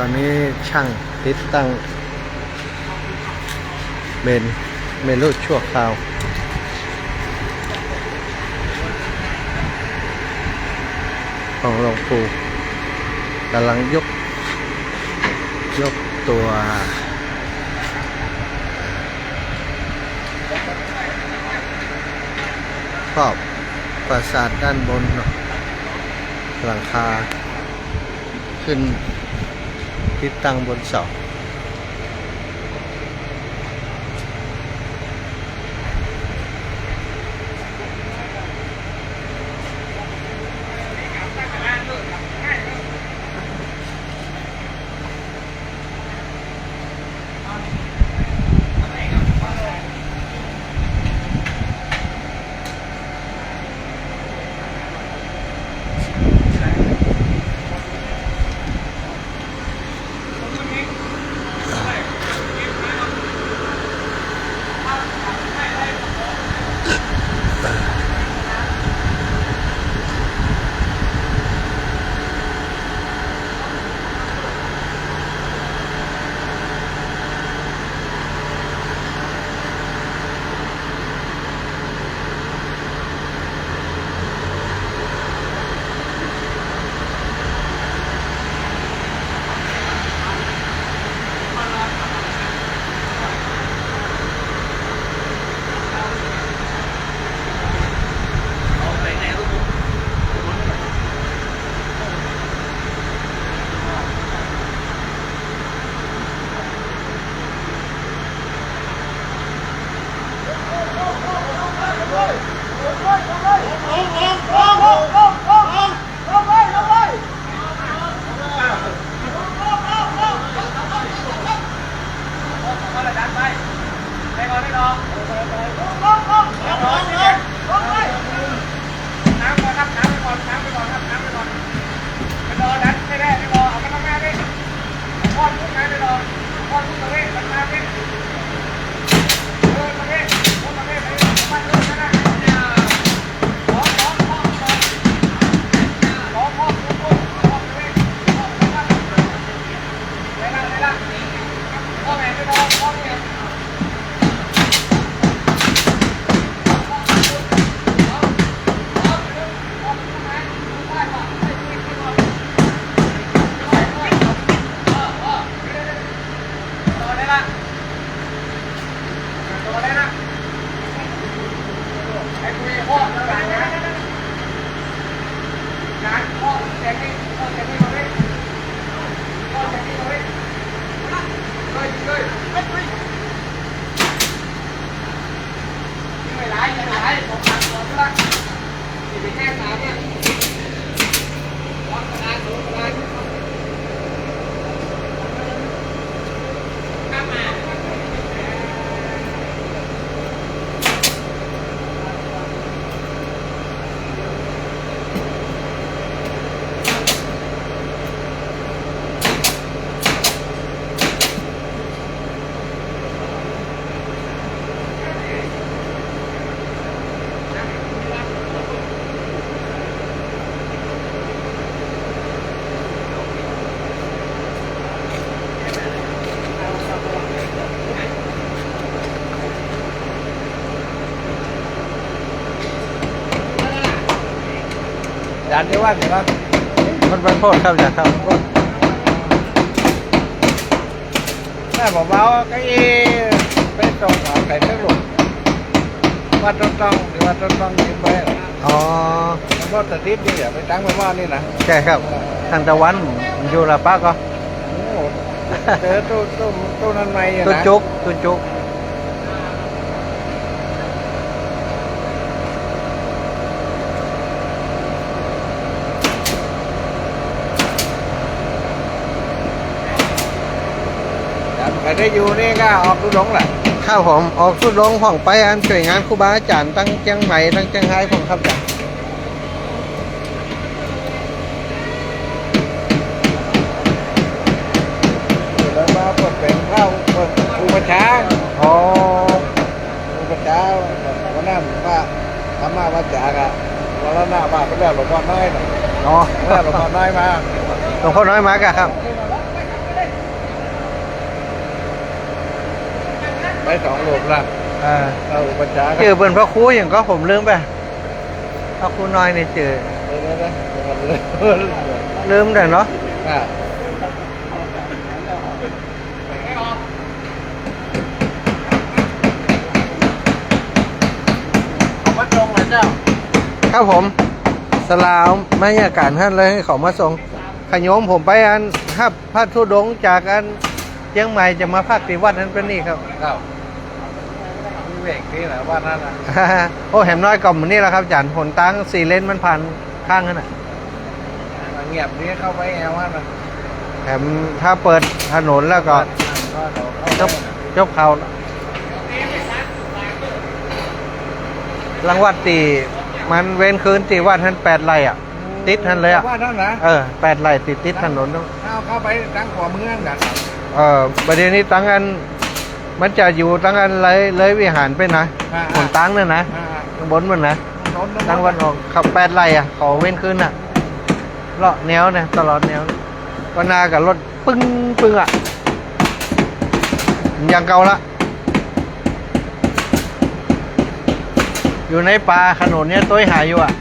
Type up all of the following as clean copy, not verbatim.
ตอนนี้ช่างติดตั้งเมนรูดชั่วคราวของหลวงปู่กำลังยกตัวครอบปราสาทด้านบนหลังคาขึ้นติดตั้งบนเสาจานที่ว่าเห็นว่า มันโทษครับอาจารย์ครับ แม่ผมเอาเก้าอี้ไปตรงเอาไก่เส้นหลุดวัดต้นต้องหรือว่าต้นต้องยิงไป อ๋อ แล้วก็ตัดทิพย์อย่าไปตั้งไว้ว่านี่นะ ใช่ครับทางตะวันอยู่ละป้าก็ โอ้โหเจอตู้นั้นไม่นะ ตุนจุกใครได้อยู่นี่ก็ออกดูดงแหละ ข้าวผมออกสุดลงผ่องไปอันช่วยงานครูบาอาจารย์ตั้งเชียงใหม่ตั้งเชียงรายผมครับอาจารย์ แล้วมาเปิดเป็นข้าวเปิดอุปชา อ๋อ อุปชาวันนั้นว่าธรรมะวัจจากะวันละหน้าบ้านไปแล้วหลวงพ่อน้อยหน่อย อ๋อ แล้วหลวงพ่อน้อยมา หลวงพ่อน้อยมากอะครับ ไปสองโลกละ อ่า เราอุปจาระ เจอเบิ่นพระครูอย่างก็ผมลืมไปพระครูน้อยนี่เจอ ลืมแต่เนาะ อ่าเอามาตรงเลยเจ้า ครับผมสลาวไม่ยากาศท่านเลยให้เขามาส่งขยมผมไปอันฮับพระธุดงค์จากอันเชียงใหม่จะมาพักที่วัดนั้นเป็นนี่ครับ ครับมีเวกที่ไหนว่านั่นน่ะ โอ้แหมน้อยกล่อมนี่แหละครับจันหนตั้งสี่เลนมันผ่านข้างนั่นน่ะ เงียบนี้เข้าไปแอลว่าน่ะ แถมถ้าเปิดถนนแล้วก็ จบจบเขารางวัดตีมันเว้นคืนตีวัดท่าน8 ไร่อ่ะ ติดท่านเลยอ่ะ ว่านั่นนะ 8 ไร่ติดถนน เข้าไปตั้งขวาเมืองกัน ประเดี๋ยวนี้ตั้งอันมันจะอยู่ตั้งอันเลยวิหารไปนะหนตั้งเนี่ยนะข้างบนมันนะตั้งวันออกขับ8 ไร่อ่ะขอเว้นคืนอ่ะเลาะแนวเนี่ยตลอดแนวก็นากับรถปึ้งปึ้งอ่ะยังเก่าละอยู่ในป่าขนุนเนี่ยต้อยหายอยู่อ่ะ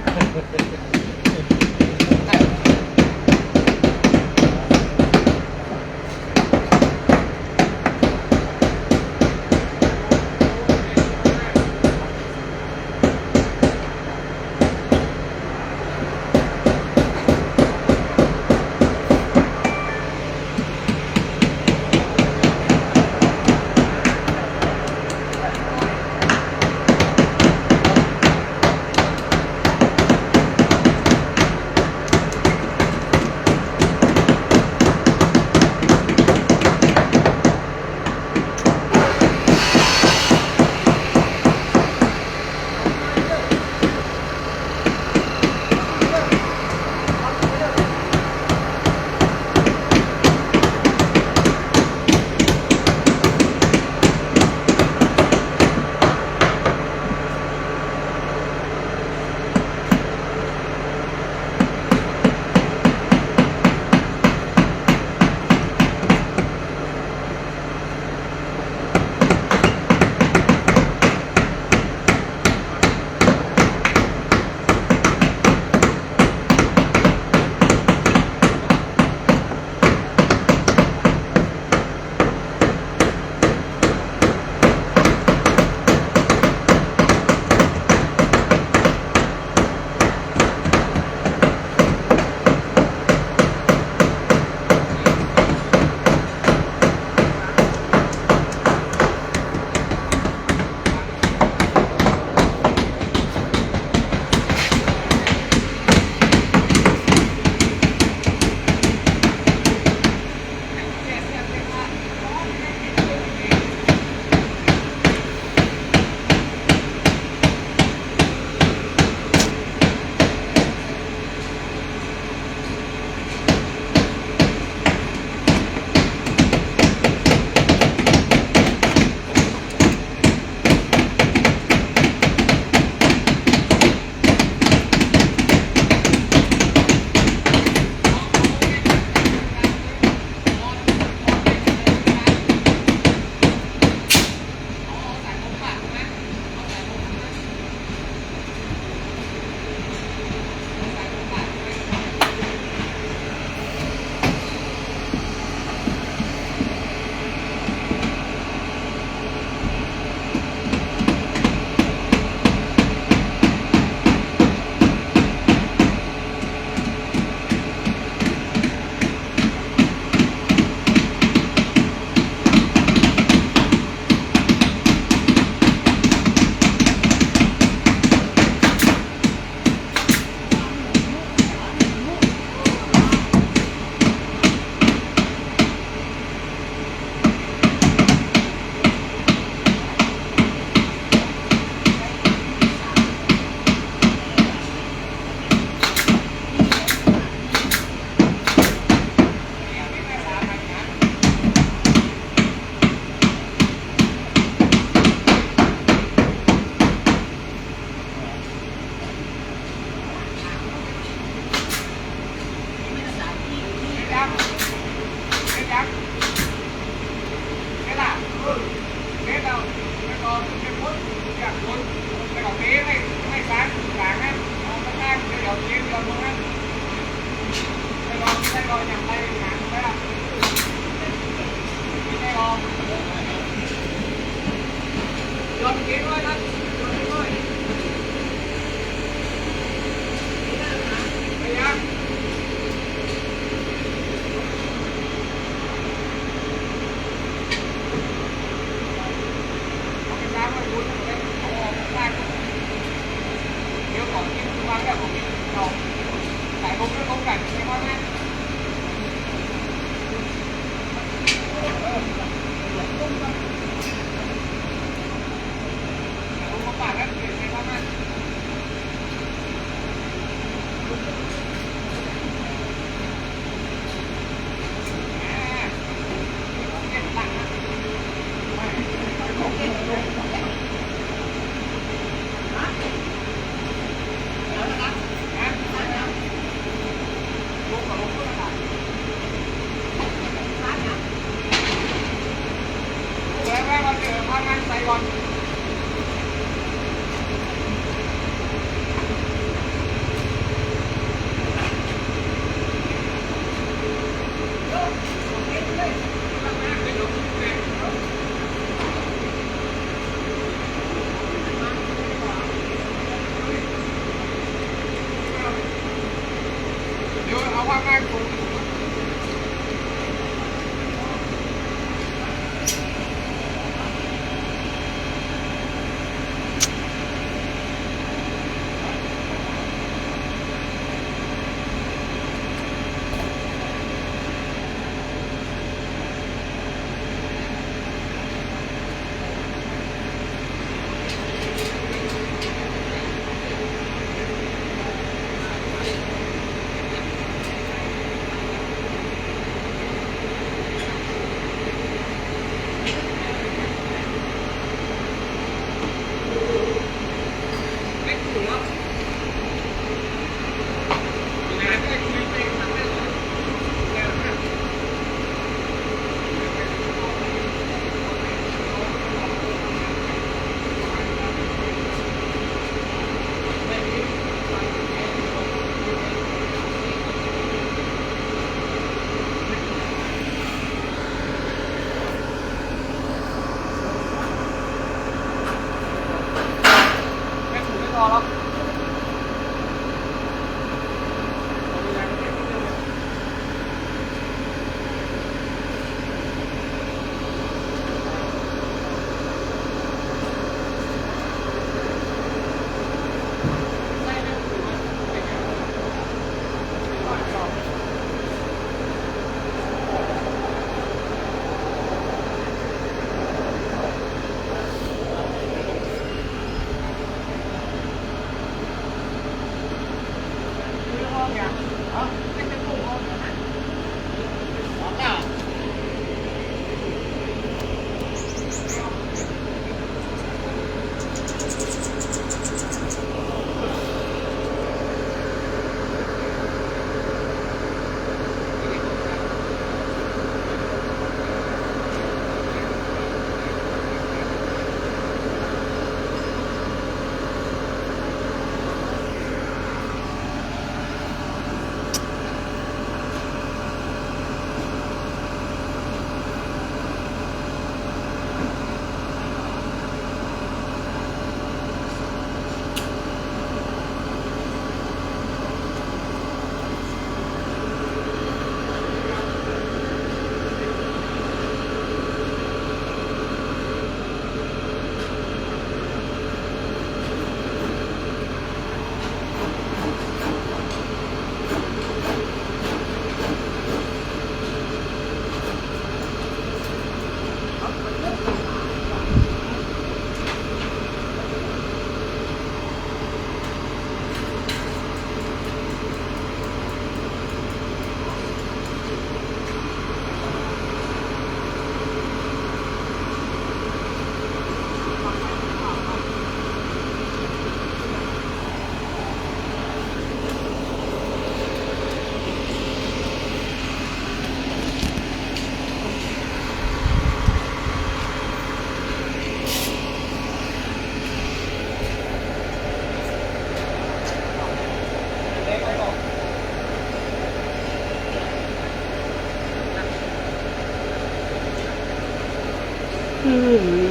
อ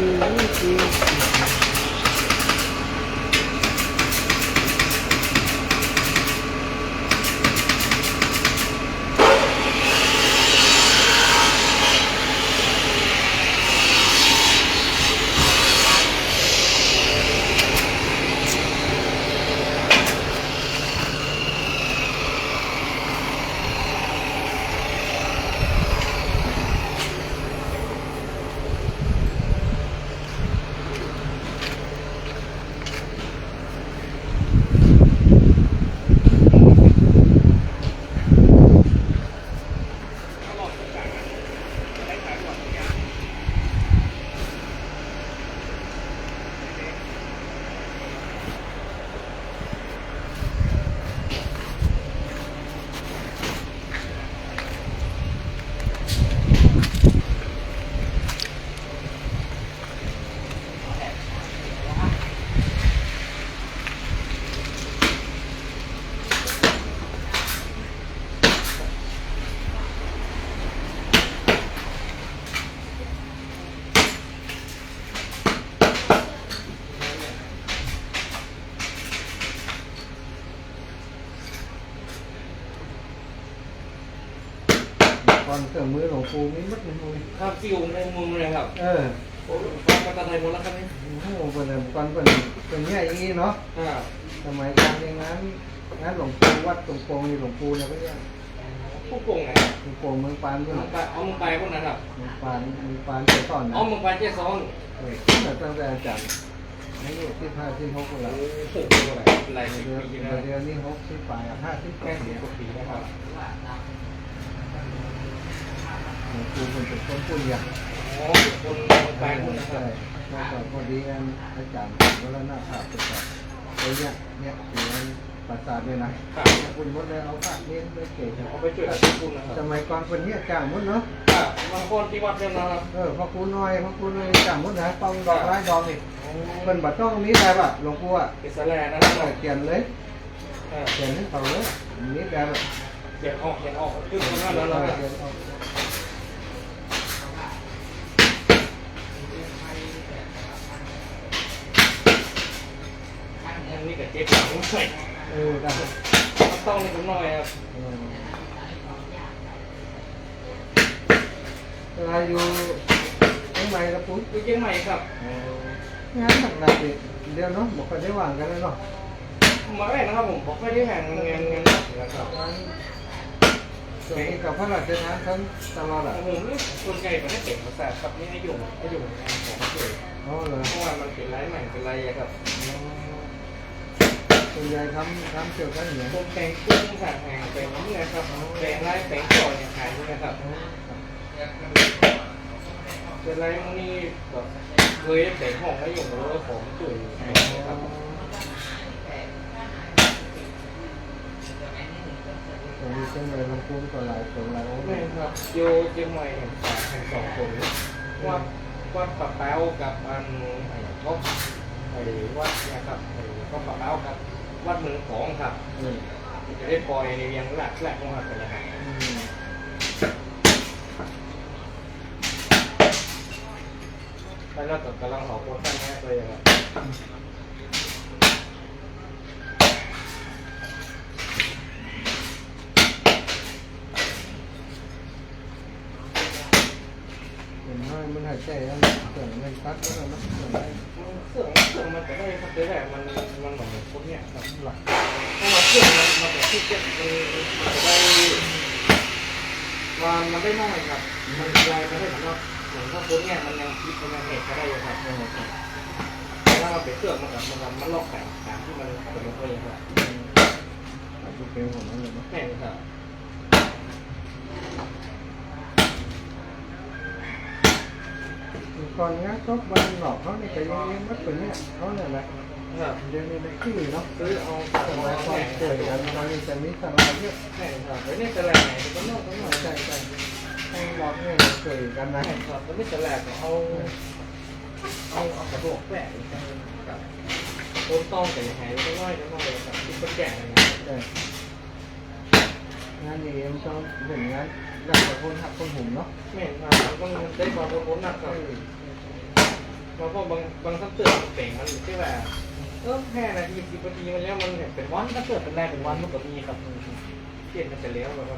ก่อนเครื่องมือหลวงปู่มีมัดในมือ ครับที่อยู่ในมุมเลยครับ เออ โอ้ฟังภาษาไทยหมดแล้วครับนี่ โอ้โหเป็นเนี่ยอย่างนี้เนาะ อ่า สมัยก่อนในงานหลวงปู่วัดตรงโปงนี่หลวงปู่เนี่ยก็เรียก ผู้โกงไง หลวงปู่เมืองปานด้วย เอามึงไปพวกนั้นครับ เมืองปานเจ้าตอนนะ เอามึงไปเจ๊ซอง แต่ตั้งแต่อาจารย์อายุ15 16แล้ว โอ้โหอะไร เดือน ปีนะ เดือนนี้60 ปลาย50 แค่ ปี สิบกว่าปีนะครับ หลวงปู่เป็นคนพูดอย่าง อ๋อคนไปพวกนั้นค ใช่ รับ แล้วก็พอดีอาจารย์วรณภาพไปก่อนไอ้เนี่ยอยู่ในปราสาทเลยนะคุณมดเลยเอาพระเลี้ยงไปเก่ง เอาไปช่วยคุณนะค ส รับ มัยก่อนคนเนี้ยจ้างมดเนาะ บางคนที่วัดเนี่ยนะครับ พระครูน้อยจ้างมดนะต้องดอกไม้ดอกนี่เป็นบัตรต้องมีอะไรป่ะหลวงปู่อ่ะ เป็นสแลนนะครับ เขียนเลยเขียนให้เขาเลยมีแบบ เขียนออกขึ้นตรงนั้นแล้วนะครับ อันนี้กับเจ๊ป๋องหน่อย ได้ ต้องนิดหน่อยครับ เวลาอยู่ข้างในกระปุก คือเชียงใหม่ครับ งานหนักๆเดียวเนาะบอกกันได้วางกันเลยเนาะ มาแรกนะครับผมบอกไม่ได้แห่งงานนะครับ ส่วนนี้กับพระราชทานทั้งตลอดอ่ะ ผมนี่คนไกลประเทศเก่งภาษาครับนี่ให้อยู่งานของเขาเลย อ๋อเลย เพราะว่ามันเป็นไรใหม่เป็นไรครับ ส่วนใหญ่ทำเกี่ยวกับเหนือ ผมแต่งกุ้งสั่งแห่งแต่งนี่นะครับแต่งไรแต่งก่อนเนี่ยขายนี่นะครับเป็นไรมันนี่แบบเคยแต่งห้องไม่อยู่แล้วของจุ๋ยนะครับ ตรงนี้เชียงใหม่ลำพูนก็หลายคนหลายองค์ ไม่ครับโยเชียงใหม่แห่งสองคนว่าปะแป๊วกับอันก็ไอ้วัดเนี่ยครับก็ปะแป๊วครับวัดเมืองของครับจะได้ปล่อยในเวียงแหลกของหักกันนะครับไปแล้วกับกำลังหอโคตรแม่เลยครับ เห็นน้อยมันหายใจแล้วเสียงมันตัดแล้วนะเสียงอะไร เครื่องมันจะได้ครับได้แต่มันเหมือนพวกเนี้ยครับหลักเพราะว่าเครื่องมันเป็นที่เก็บมันจะได้มันได้น้อยครับมันลายมันได้สำหรับเหมือนถ้าพวกเนี้ยมันยังคิดมันยังเหตุก็ได้ครับถ้าเราไปเครื่องมันลอกแต่งตามที่มันเป็นลงไปครับ ทุกเพลงของมันเลยเนาะ แม่นครับ ก่อนงานครบวันหลอกเขาเนี่ยก็ยังมัดเป็นเนี่ยเขาเนี่ยแหละ ครับ เดี๋ยวนี้มันขี้เนาะ ซื้อเอา สมัยก่อนเจอกันตอนนี้จะมีสลายเยอะ แม่นครับไว้ในตลาดไหนก็นอกก็นอก ใช่ให้หลอกเนี่ยเจอกันนะ แม่นครับแล้วไม่ตลาดเอากระโดดแปะครับโอนต้องแต่ยังไงก็น้อยครับที่คนแก่นะ ใช่งานนี้เอ็มชอบเห็นงานรักกับคนหักคนหุ่มเนาะ แม่นครับต้องได้ความรู้นักครับเพราะบางสักเตือนเป่งมันอยู่ที่แบบ5 นาที 10 นาทีมันแล้วมันเป็นวันถ้าเกิดเป็นแรกเป็นวันมันก็มีครับเปลี่ยนกันไปแล้วแบบว่า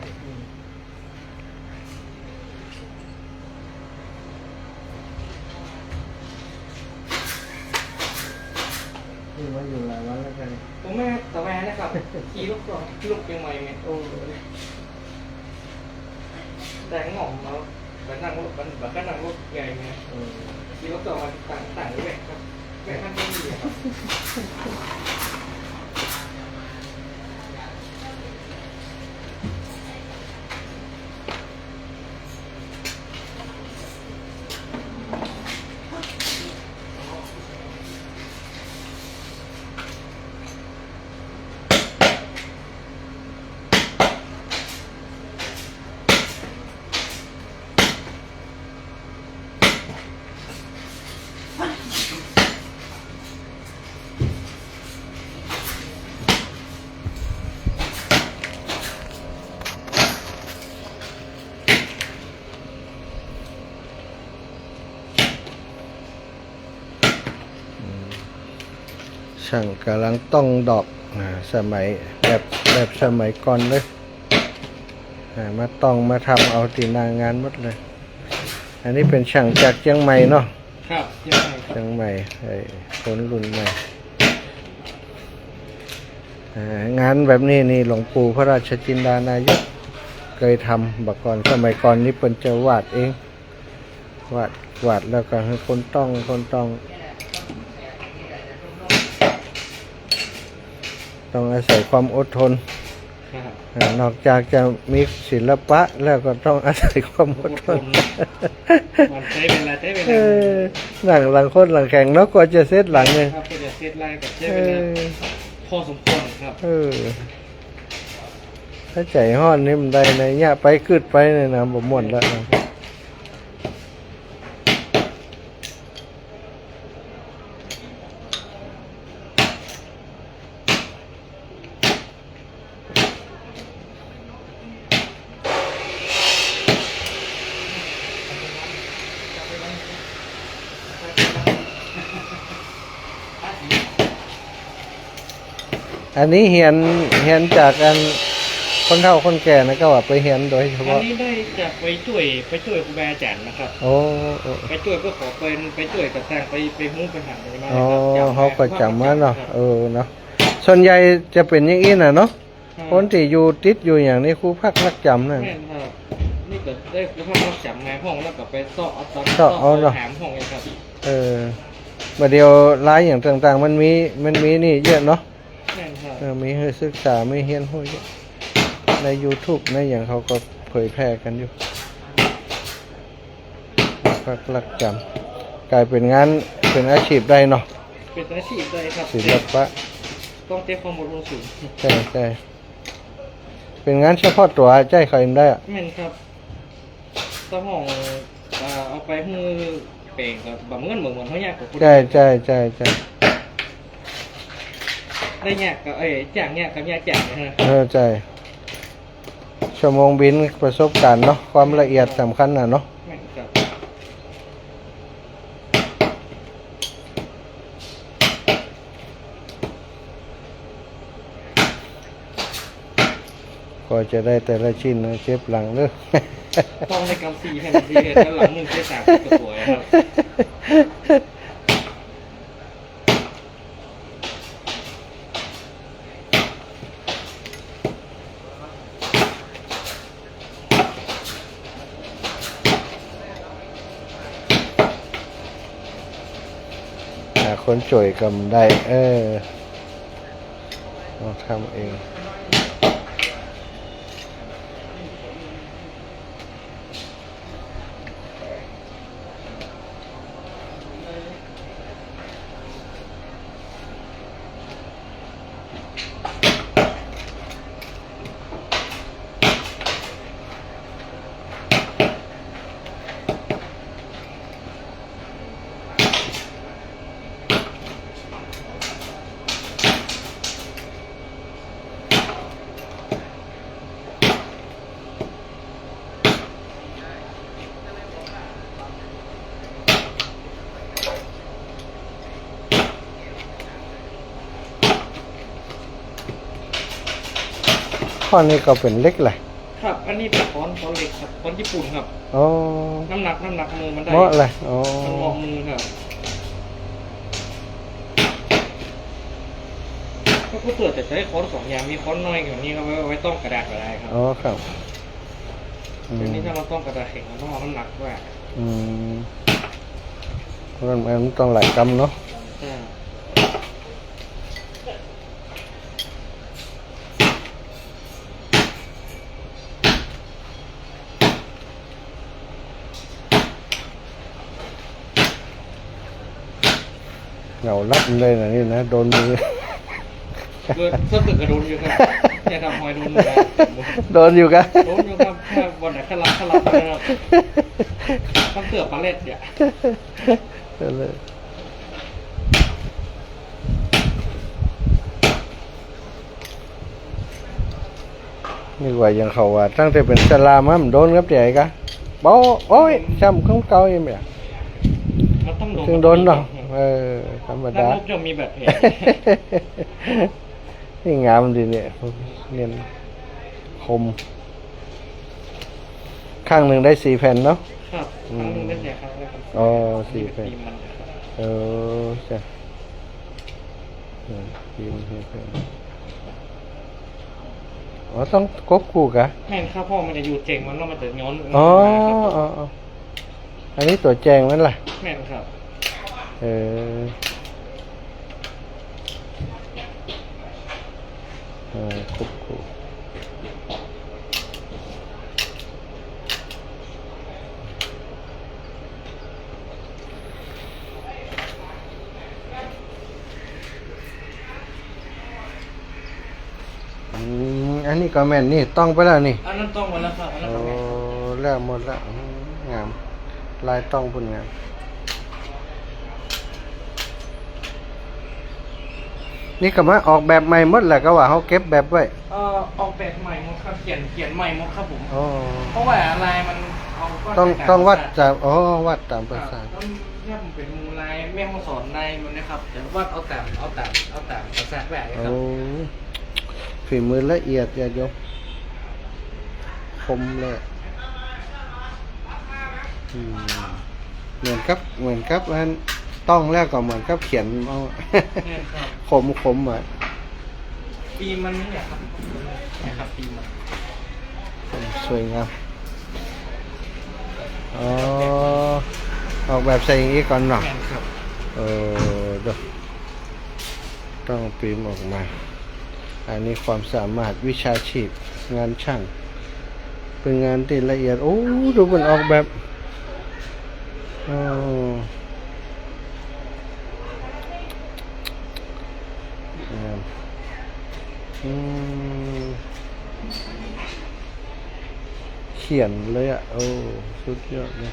นี่มาอยู่หลายวันแล้วกัน ผมแม่ตะแวนะครับขี่ลูกก่อนลูกยังไงไง โอ้ แต่งงแล้วแบบนั่งรถแบบก็นั่งรถใหญ่ไงขี่รถต่อมาต่างแหวกครับแหวกข้างนี้ครับ ช่างกำลังต้องดอกสมัยแบบสมัยก่อนเลย มาต้องมาทำเอาตีนางานหมดเลย อันนี้เป็นช่างจากเชียงใหม่เนาะ ครับเชียงใหม่คนรุ่นใหม่งานแบบนี้นี่หลวงปู่พระราชจินดานายกเคยทำบักก่อนสมัยก่อนนี่เป็นจะวาดเองวาดแล้วก็ให้คนต้องอาศัยความอดทน นอกจากจะมีศิลปะแล้วก็ต้องอาศัยความอดทนมันใช้เวลาหลังคนหลังแข่งเนาะกว่าจะเซตหลังเนี่ยครับก็จะเซตไล่กับใช้เวลาพอสมควรครับถ้าใจห้อนนี่มันได้ในเนี่ยไปคืดไปเนี่ยนะบ่ม่วนแล้วนะอันนี้เหียนจากกันคนเฒ่าคนแก่นะก็ว่าไปเหียนโดยเฉพาะอันนี้ได้จากไปช่วยครูบาอาจารย์นะครับไปช่วยเพื่อขอไปช่วยกระแตงไปหุ้งไปหันอะไรมาเขาก็จำมาเนาะเนาะส่วนใหญ่จะเป็นอย่างนี้น่ะเนาะคนที่อยู่ติดอยู่อย่างนี้ครูพักรักจำนั่นนี่ก็ได้ครูพักรักจำในห้องแล้วก็ไปซ่อเอาเนาะถามห้องเองครับมาเดียวร้ายอย่างต่างๆมันมีนี่เยอะเนาะมีให้ศึกษาไม่เฮียนห้วยใน YouTube ในอย่างเขาก็เผยแพร่กันอยู่พักรักจำกลายเป็นงานเป็นอาชีพได้เนาะเป็นอาชีพได้ครับศิลปะต้องเตรียมความอดทนสูงใช่เป็นงานเฉพาะตัวใจใครได้แม่นครับต้องห้องเอาไปมือเป่งกับบางเงินเหมือนเขาแยกกับใช่ได้แยกกับแจกแยกกับแยกนะฮะใช่ชั่วโมงบินประสบการณ์เนาะความละเอียดสำคัญนะเนาะก็จะได้แต่ละชิ้นนะเจ็บหลังเลยต้องในกำซีแผ่นซีแล้วหลังมึงใช้3ตัวสวยครับคนจ่วยกำได้เราทำเองข้อนี้ก็เป็นเล็กเลยครับอันนี้เป็นค้อนเล็กครับค้อนญี่ปุ่นครับน้ำหนักมือมันได้เหมาะเลยมันเหมาะมือครับก็เปิดแต่ใช้ค้อน2อย่างมีค้อนน้อยกับนี้ก็ไว้ต้องกระดาษอะไรครับครับทีนี้ถ้าเราต้องกระดาษแข็งมันต้องเอาน้ำหนักด้วยมันต้องหลายกรัมเนาะเหงาลับเลยนะนี่นะโดนมือเกิดกระโดนอยู่ครับอย่าทำหอยโดนนะโดนอยู่กันโดนอยู่ครับถ้าวันไหนขลับนะครับต้องเสือปลาเล็ดเนี่ยนี่ว่าอย่างเขาว่าตั้งแต่เป็นสลามันโดนกับใหญ่กะบ่โอ้ยช้ำของเก่ายังไงถึงโดนเนาะธรรมดาจะมีแบบแผลนี่งามดีเนี่ยเนียนคม ข้างหนึ่งได้4 แผ่นเนาะ ครับครั้งนึงได้แจกครั้งแรกครับ อ๋อ4 แผ่น ทีมมันนะครับ จ้ะพิมพ์ให้แผ่นอ๋อต้องกบคู่กะ แม่นครับพ่อมันจะอยู่เจ๋งมันแล้วมันจะย้อน อ๋อ ครับ อ๋ออันนี้ตัวแจงมันล่ะ แม่นครับ เออกบคู่อันนี้ก็แม่นนี่ต้องไปแล้วนี่ อันนั้นต้องหมดแล้วครับอันนั้น โอ้ ต้องแม่น แล้วหมดแล้วงามลายต้องพุ่นงามนี่ก็มาออกแบบใหม่หมดแหละก็ว่าเขาเก็บแบบไว้ ออกแบบใหม่หมดครับเขียนใหม่หมดครับผม อ๋อ เพราะว่าลายมันเอาก็ ต้องวัดจากวัดตามประสาท ต้องเนี่ยมันเป็นมูลายแม่ห้องสอนในมันนะครับแต่วัดเอาแต่ประสาทแบบนี้ค โอ้ รับ ฝีมือละเอียดอย่าโยมคมเลยเหมือนกับอันต้องแล้วก็เหมือนกับเขียนเอา เนี่ยครับ คมอ่ะ ปีมันเนี่ยครับเนี่ยครับปีมัน สวยงามอ๋อออกแบบใส่อย่างนี้ก่อนเนาะ แม่นครับ เดี๋ยวต้องพิมพ์ออกมา อันนี้ความสามารถวิชาชีพงานช่าง เป็นงานที่ละเอียด โอ้ ดูมันออกแบบเขียนเลยอ่ะ โอ้ สุดยอดเลย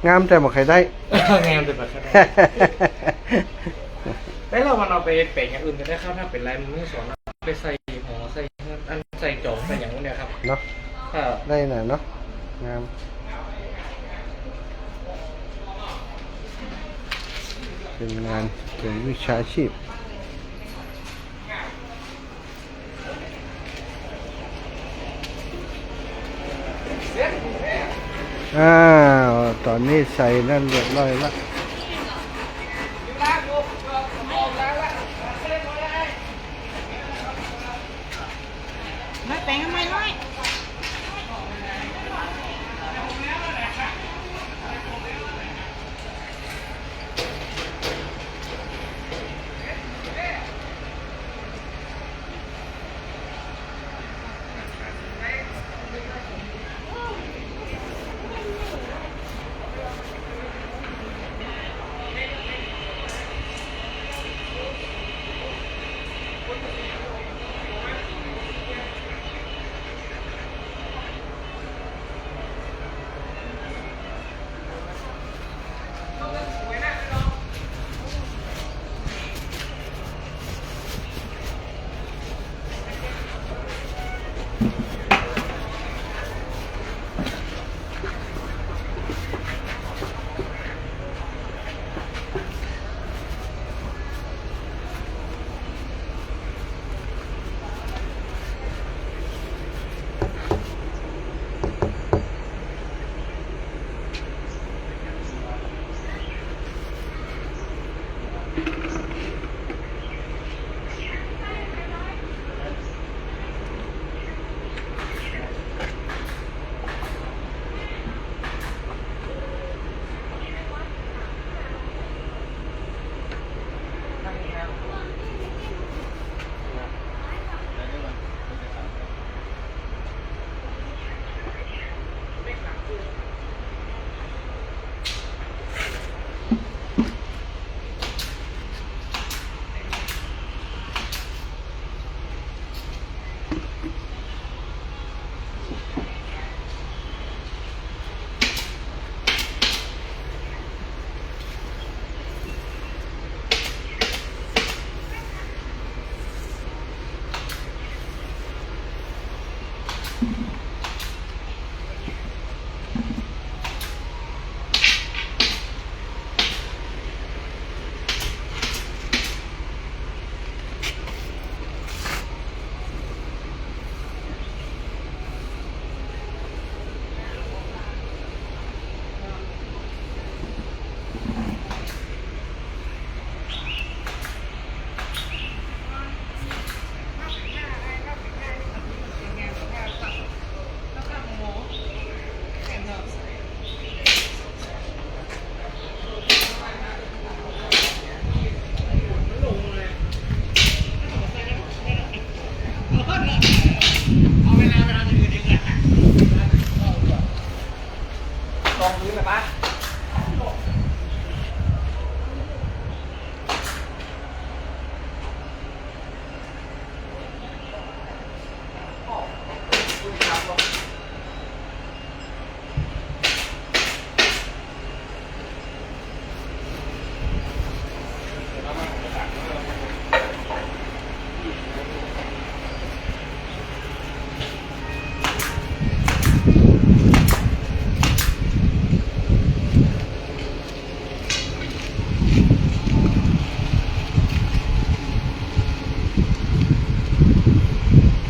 งามแต่บอกใครได้ งานเป็นแบบนั้นแล้วเรามันเอาไปเป่งอย่างอื่นก็ได้ครับถ้าเป็นลายมือสอนไปใส่หอใส่อันใส่จอกใส่อย่างนู้นเนี่ยครับ เนาะ ครับ ได้น่ะเนาะงามเป็นงานเป็นวิชาชีพอ้าวตอนนี้ใส่นั่นเรียบร้อยแล้ว ไม่แปลงทำไมน้อย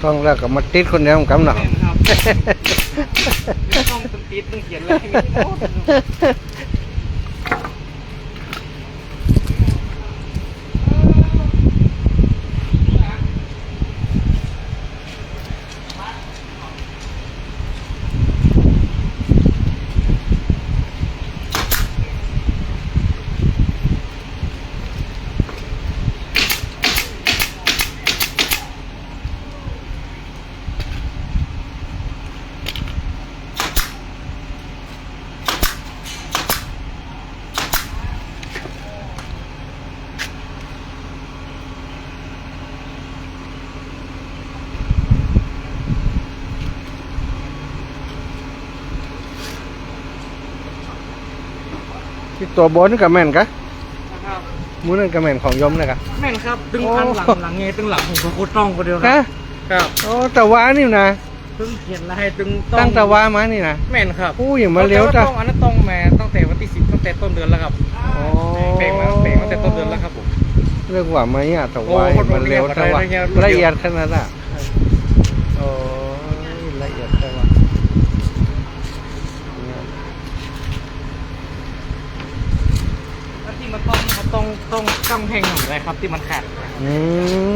ต้องแล้วก็มาติดคนเดียวกับหนอ แม่นครับไม่ต้องเป็นติดต้องเขียนอะไรไม่รู้ ที่ตัวบนกับแม่นกะ นะครับ มูนั่นกับแม่นของยมเลยกะ แม่นครับตึงอันหลัง โอ้ หลังเงตึงหลังผมก็โคตรต้องคนเดียว ฮะ ครับ โอ้แต่ว่านี่นะ ตึงเขียนลายตึง ตั้งแต่ว่ามานี่นะ แม่นครับ อู้อย่างมาเลี้ยวจ้ะ ต้องอันนั้นต้องมาตั้งแต่วันที่10ตั้งแต่ต้นเดือนแล้วครับ โอ้ เบรกตั้งแต่ต้นเดือนแล้วครับผม เรื่องว่าไหมอ่ะแต่ว่า โอ้คน มันเร็ว เรียก แต่ว่า อะไรเงี้ย ละเอียดขนาดน่ะโอ้ยละเอียดแต่ว่า แล้วที่มันต้องกำแพงหน่อยเลยครับที่มันขาด อืม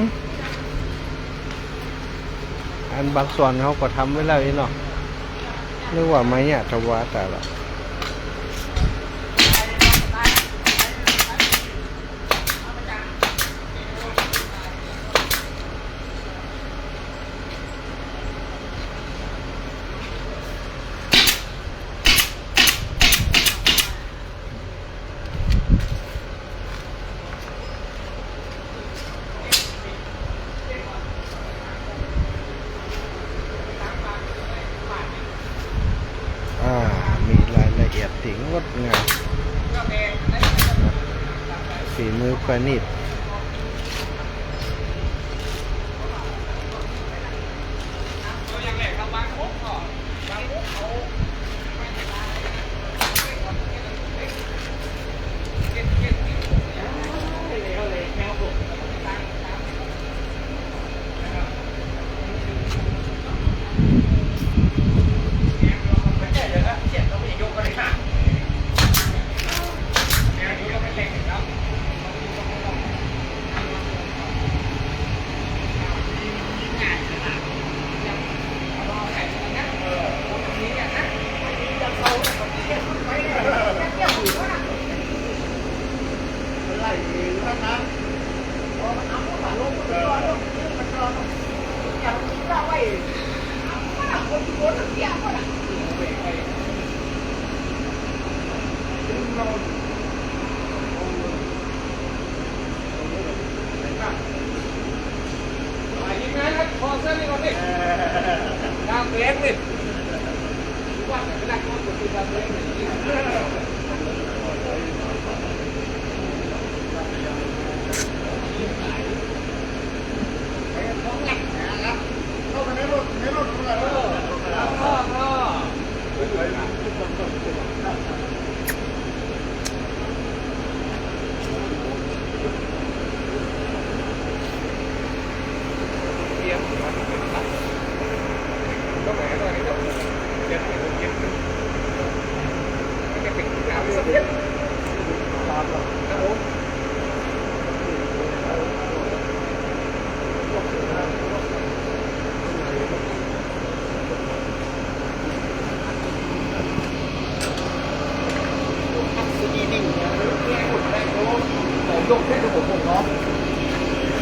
อันบางส่วนเขาก็ทำไว้แล้วนี่เนาะเรียกว่าไหมอ่ะแต่ว่าแต่ละมีรายละเอียดถึงงดงามฝีมือประณีต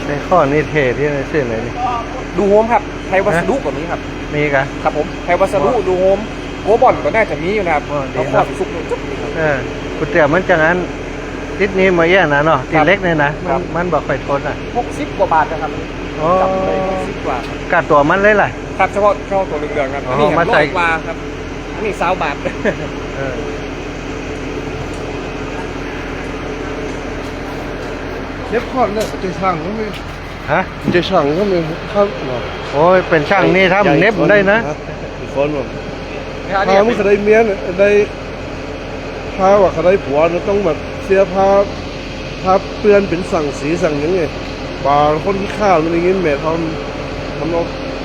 ในข้อนี้เทที่ในเส้นไหนนี่ ดูโฮมครับไทยวัสดุแบบนี้ครับ มีกะ ครับผมไทยวัสดุดูโฮมโกบอลก็น่าจะมีอยู่นะครับ อ๋อดี เอา ค ข รั อบ บสุกหนึ่งจุ๊บ กูเตียมันจังนั้นติดนี้มาแย่นะเนาะติดเล็กเนี่ยนะ ครั มัน บ มันบอกไฟทนอ่ะ 60 กว่าบาทนะครับ โอ้ จับเลย60 กว่าครับ กัดตัวมันเลยล่ะ ครับเฉพาะตัวเหลืองๆครับ อ๋อ อันนี้ มาใส่ 100 กว่าครับอันนี้20 บาท เออ เล็บคอดเนี่ยจะช่างก็ไม่ ฮะ จะช่างก็ไม่เข้าหรอก โอ้ยเป็นช่างนี่ทำเน็บได้นะ อีกคนหรอกพาไม่เคยได้เมียนได้พาว่าเขาได้ผัวเนี่ยต้องแบบเสียพาเปลือนเป็นสั่งสีสั่งอย่างไงป่าคนที่ข้าวมันอย่างงี้แม่ทำเอา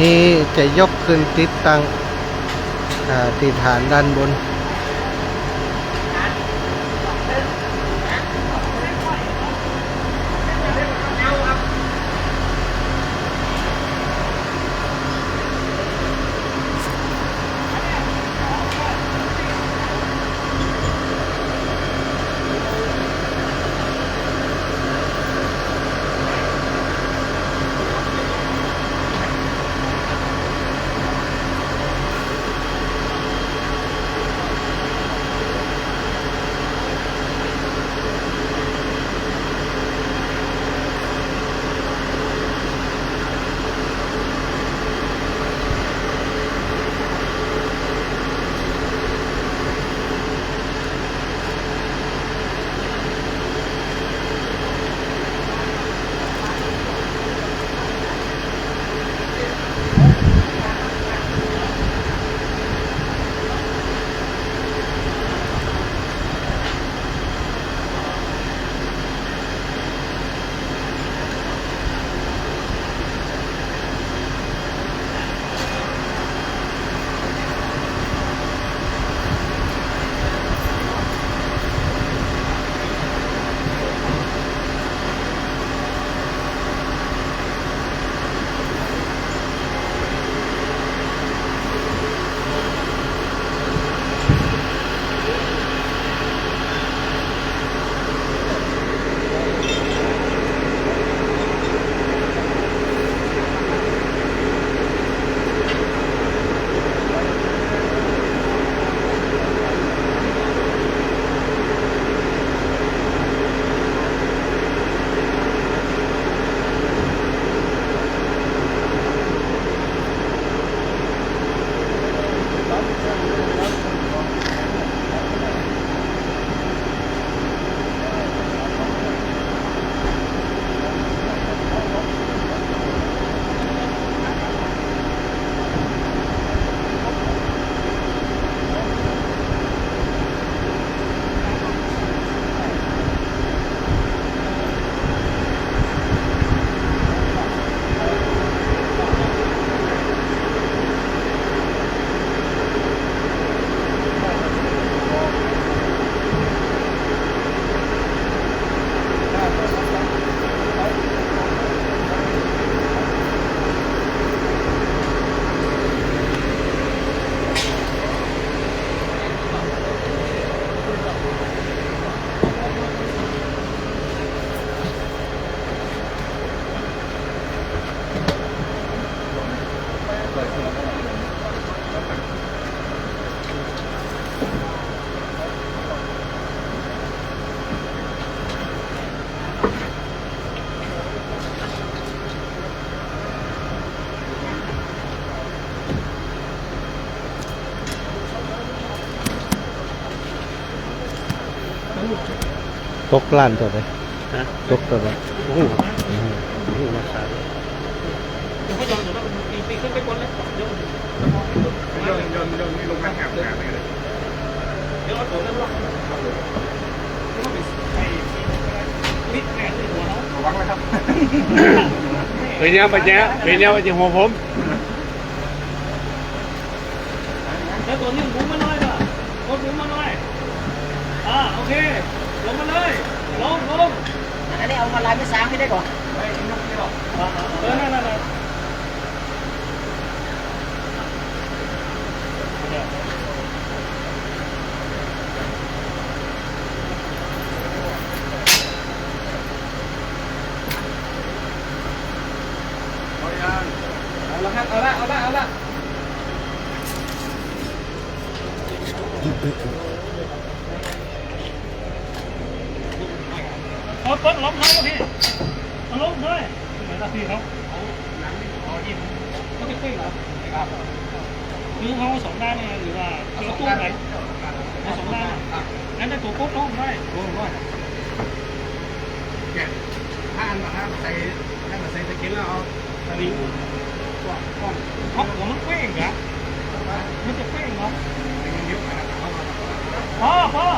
นี้จะยกขึ้นติดตั้งที่ฐานด้านบนตกล้านตัวไหนตกตัวไหน โอ้โหราคาเขายอมอยู่แล้วปีขึ้นไปบนเลยเดี๋ยวยนลงมาแถบเลยเดี๋ยวเอาตัวนั้นลงนิดแค่ที่หัวเขาระวังไว้ครับเป็นยังไปหัวผมแล้วตัวนี้หมุนมาหน่อยป่ะกดหมุนมาหน่อยโอเคลงมาเลยลงอันนี้เอามาลายไม่ซ้างไม่ได้ก่อนนั่นเอาละเอาต้นล้มเลยพี่เอาล้มเลยเหมือนที่เขาก็จะขึ้นเหรอครับหรือเขาสองด้านเนี่ยหรือว่าเอาตู้ไหนเอาสองด้านงั้นจะตัวปุ๊บล้มได้เนี่ยถ้าอันมาใส่ตะกี้แล้วเอาตะลิงเพราะหัวมันเป้งอะมันจะเป้งเหรอพ่อ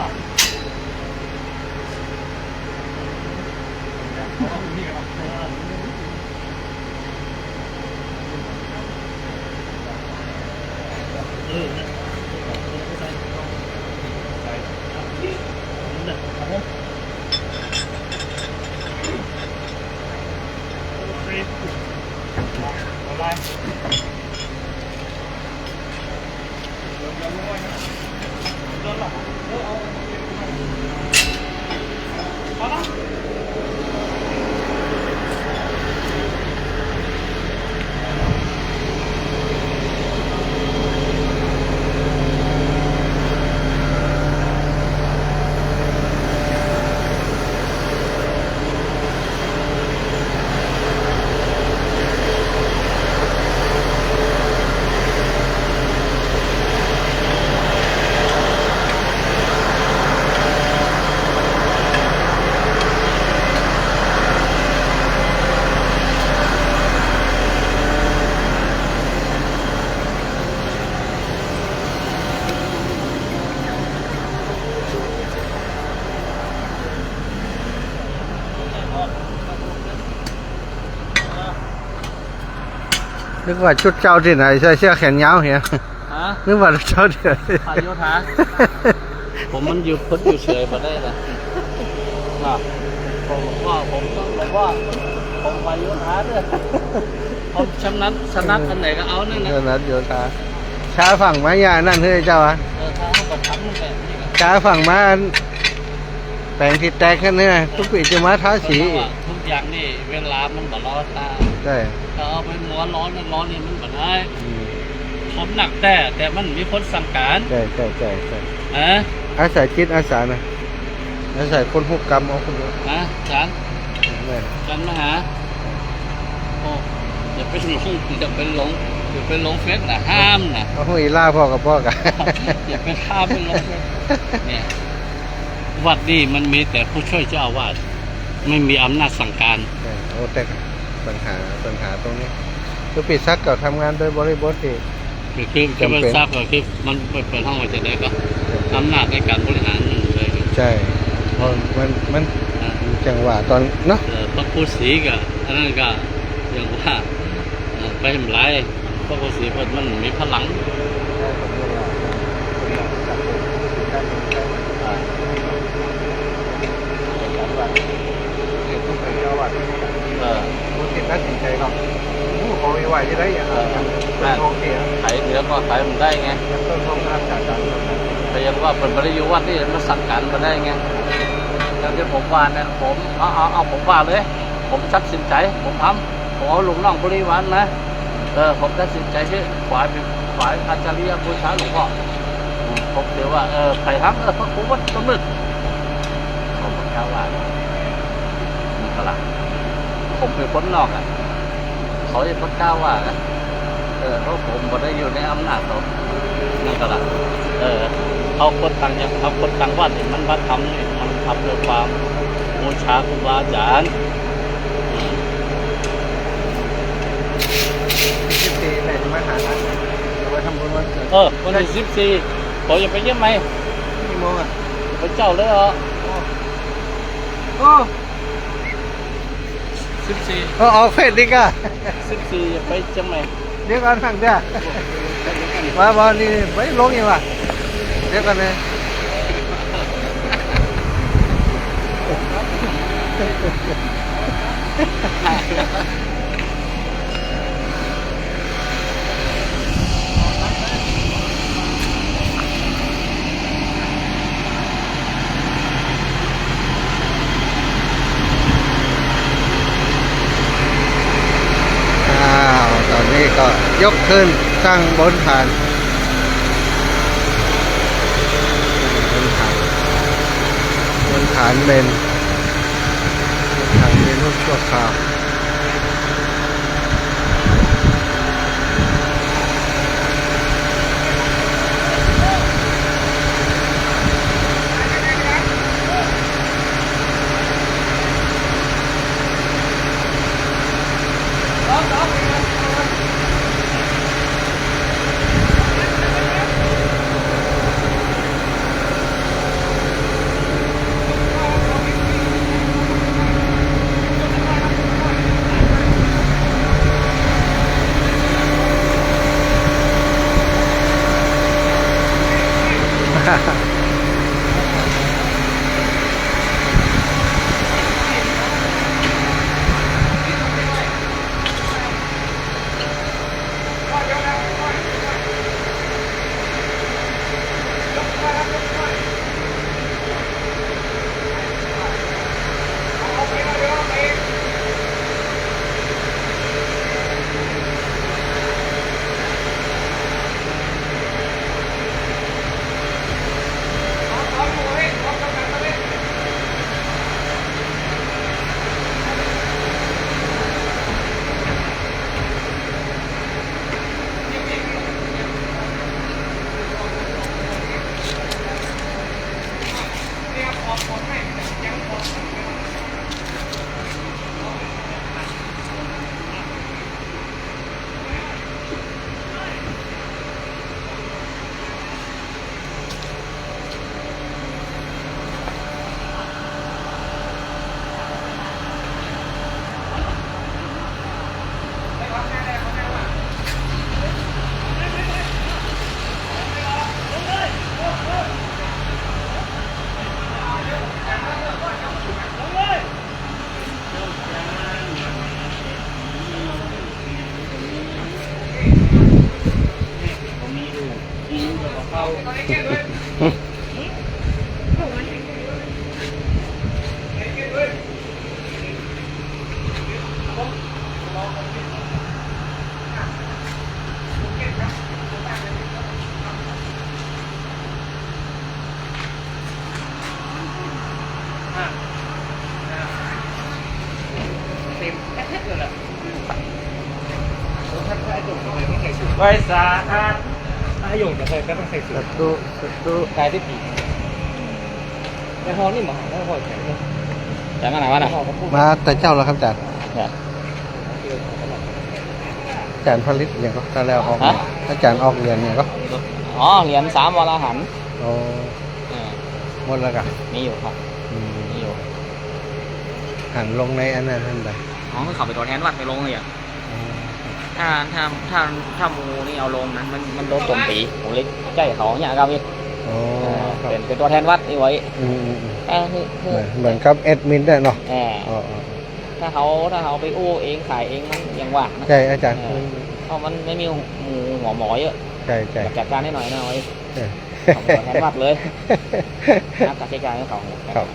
นึกว่าชุดเจ้าที่ไหนใส่เสื้อแขนยาวเหีย ฮะ นึกว่าเจ้าที่ไหน พายุทาผมมันอยู่พ้นอยู่เฉยมาได้นะผมต้องบอกว่าผมพายุทาด้วยผมชำนัดอันไหนก็เอานั่นนะ เท่านั้นโยธาช้าฝั่งมายานั่นเฮ้ยเจ้าอะ ถ้าเขาก็ทำมันแบบนี้ ช้าฝั่งมาแปลงที่แตกแค่นี้ทุกปีจะมาท้าสี ทุกอย่างนี่เวลามันบ่ร้อนตา ใช่ ถ้าเอาไปม้วนร้อนนั่นร้อนนี่มันบ่ได้ทนหนักแต่มันมีคนสั่งการ ใช่ใช่ใช่ใช่ นะ อาศัยจิตอาสานะอาศัยคนหุกกรรมเอาคนเดียว นะจัน แม่น จันมาหาโอ้อย่าไปหลงเฟซนะห้ามนะ เอาหุยล่าพ่อกับพ่อกัน อย่าไปห้ามไปหลงเฟซเนี่ยวัดนี่มันมีแต่ผู้ช่วยเจ้าอาวาสไม่มีอำนาจสั่งการ โอ้แต่ปัญหาตรงนี้คือปิดซักกับทำงานโดยบริบทที่ คือจะไม่ทราบก็คือมันไม่เปิดห้องว่าจะได้ก็อำนาจในการบริหารมันเลย ใช่เพราะมันจังหวะตอนเนาะ พระครูศรีก็อันนั้นก็อย่างว่าไปทำไรพระครูศรีเพิ่นมันมีพลังผู้ติดตัดสินใจเนาะผู้ขอวิวที่ได้อย่างโอเค ไถเดี๋ยวก็ไถมันได้ไง ต้นทงน้ำจากการ แต่ยังว่าเป็นบริยุวัดนี่มันสั่งการมาได้ไงอย่างที่ผมว่าเนี่ยผมเอาผมว่าเลย ผมตัดสินใจผมทำผมเอาลุงน้องบริวารนะผมตัดสินใจที่ฝ่ายอาจารย์บูชาหลวงพ่อผมถือว่าใครทำพระครูวัดต้นนึกผมก็กล่าวว่านี่ก็ละผมเป็นคนนอกอ่ะเขาจะพูดกล้าว่านะเพราะผมไม่ได้อยู่ในอำนาจเขานั่นก็ละเอาคนต่างวัดนี่มันมาทำนี่มันทำด้วยความบูชาครูบาอาจารย์ 14ในมหาลัยเราไปทำบุญวันเกิด วันที่14ผมจะไปเยี่ยมไหม กี่โมงอ่ะ ไปเจ้าเลยเหรอ โอ้ 14 ออกเฟสดิก้า จะไปเชียงใหม่ เดี๋ยวก่อนฟังเด้อมาบอลนี่ไม่ลงยังวะเดี๋ยวก่อนเลยตอนนี้ก็ยกขึ้นตั้งบนฐานบนฐานเป็นรูปชั่วคราว ไว้สาอาอายุจะเคยก็ต้องใส่สู ศั ท ตรูศัตรู กายที่ปีในฮอนี่หมาในฮอแข็งเลย แต่มาไหนวะน่ะ ฮอเขาพูด มาแต่เจ้าแล้วครับอาจารย์ เนี่ย อาจารย์ผลิตอย่างก็ถ้าแล้วออกเนี่ยอาจารย์ออกเรียนเนี่ยก็ อ๋อเหรียญ3 วรหันต์ โอ้ เออ หมดแล้วกัน มีอยู่ครับมีอยู่ หันลงในอันนั้นท่านใด อ๋อคือเขาไปตัวแทนวัดไปลงเลยอ่ะถ้ามูนี่เอาลงนั้นมันโดนโจมตีผมเลยใจเขาเนี่ยครับพี่ โอ้ครับ เป็นตัวแทนวัดนี่ไว้ อืม คือ เหมือนกับแอดมินได้เนาะ อ๋อถ้าเขาไปอู้เองขายเองมันยังว่านะ ใช่อาจารย์ เพราะมันไม่มีหมอเยอะ ใช่ใช่ จัดการให้หน่อยนะไว้ ใช่ ทำตัวแทนวัดเลยนับค่าใช้จ่ายให้เขา ครับ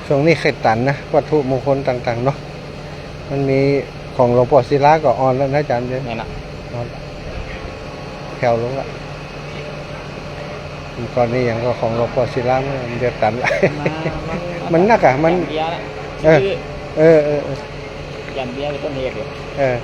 ช่วงนี้เข็ดตันนะวัตถุมงคลต่างๆเนาะมันมีของหลวงพ่อศิลาก็ออนแล้วนะอาจารย์เดี๋ยว เนี่ยนะ ออนแถวลงละก่อนนี้อย่างก็ของหลวงพ่อศิลามันเดือดตันละ มันนักอ่ะมัน เบียร์นะ เออ ยันเบียร์เป็นต้นเหตุอยู่ เออ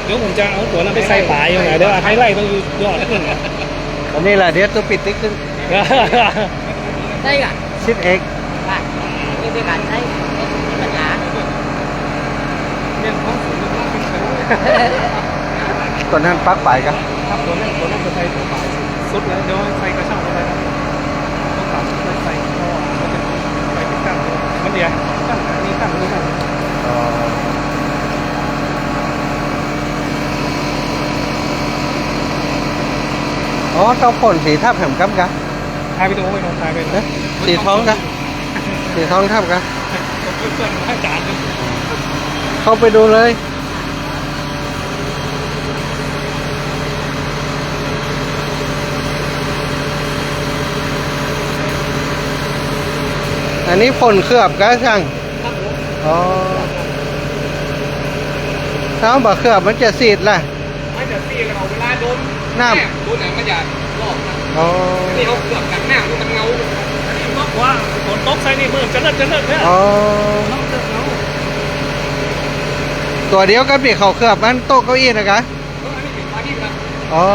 เดี๋ยวผมจะเอาตัวนั้นไปใส่ปลายยังไงเดี๋ยวไฮไลท์ต้องยอดขึ้น อันนี้แหละเดี๋ยวตัวปิดติ๊กขึ้น đây cả ชิดเอก bạn như cái bạn thấy mình hả เนี่ยห้องสูงมันต้องเป็นเชิง ตอนนั้นปักไปกัน ครับตัวนั้นจะใส่ตัวปลายสุดแล้วเดี๋ยวใส่กระชับอะไรต้องตัดใส่ท่อมันจะใส่เป็นกั้นมันเดียวกั้นนี้กั้นนี้กั้น อ๋อเต้าผลสีทับแหมกับกัน ทายไปดูไว้ลงทายไป นะสีท้องกันสีท้องทับกัน เพื่อนๆอาจารย์ เข้าไปดูเลยอันนี้ผลเคลือบกันช่างอ๋อถ้าบ่เคลือบมันจะสีดแหละ ไม่จะซีเราเวลาโดน น้ำ โดนไหนมันจะรอบนะ อ๋อ นี่เขาเกือบกันหน้ามันเงาเพราะว่าฝนตกใส่นี่มือจะเลิกเนี่ย อ๋อตัวเดียวกับที่เขาเคลือบมันโต๊ะเก้าอี้นะคะ อันนี้เป็นปาที่ครับ อ๋อ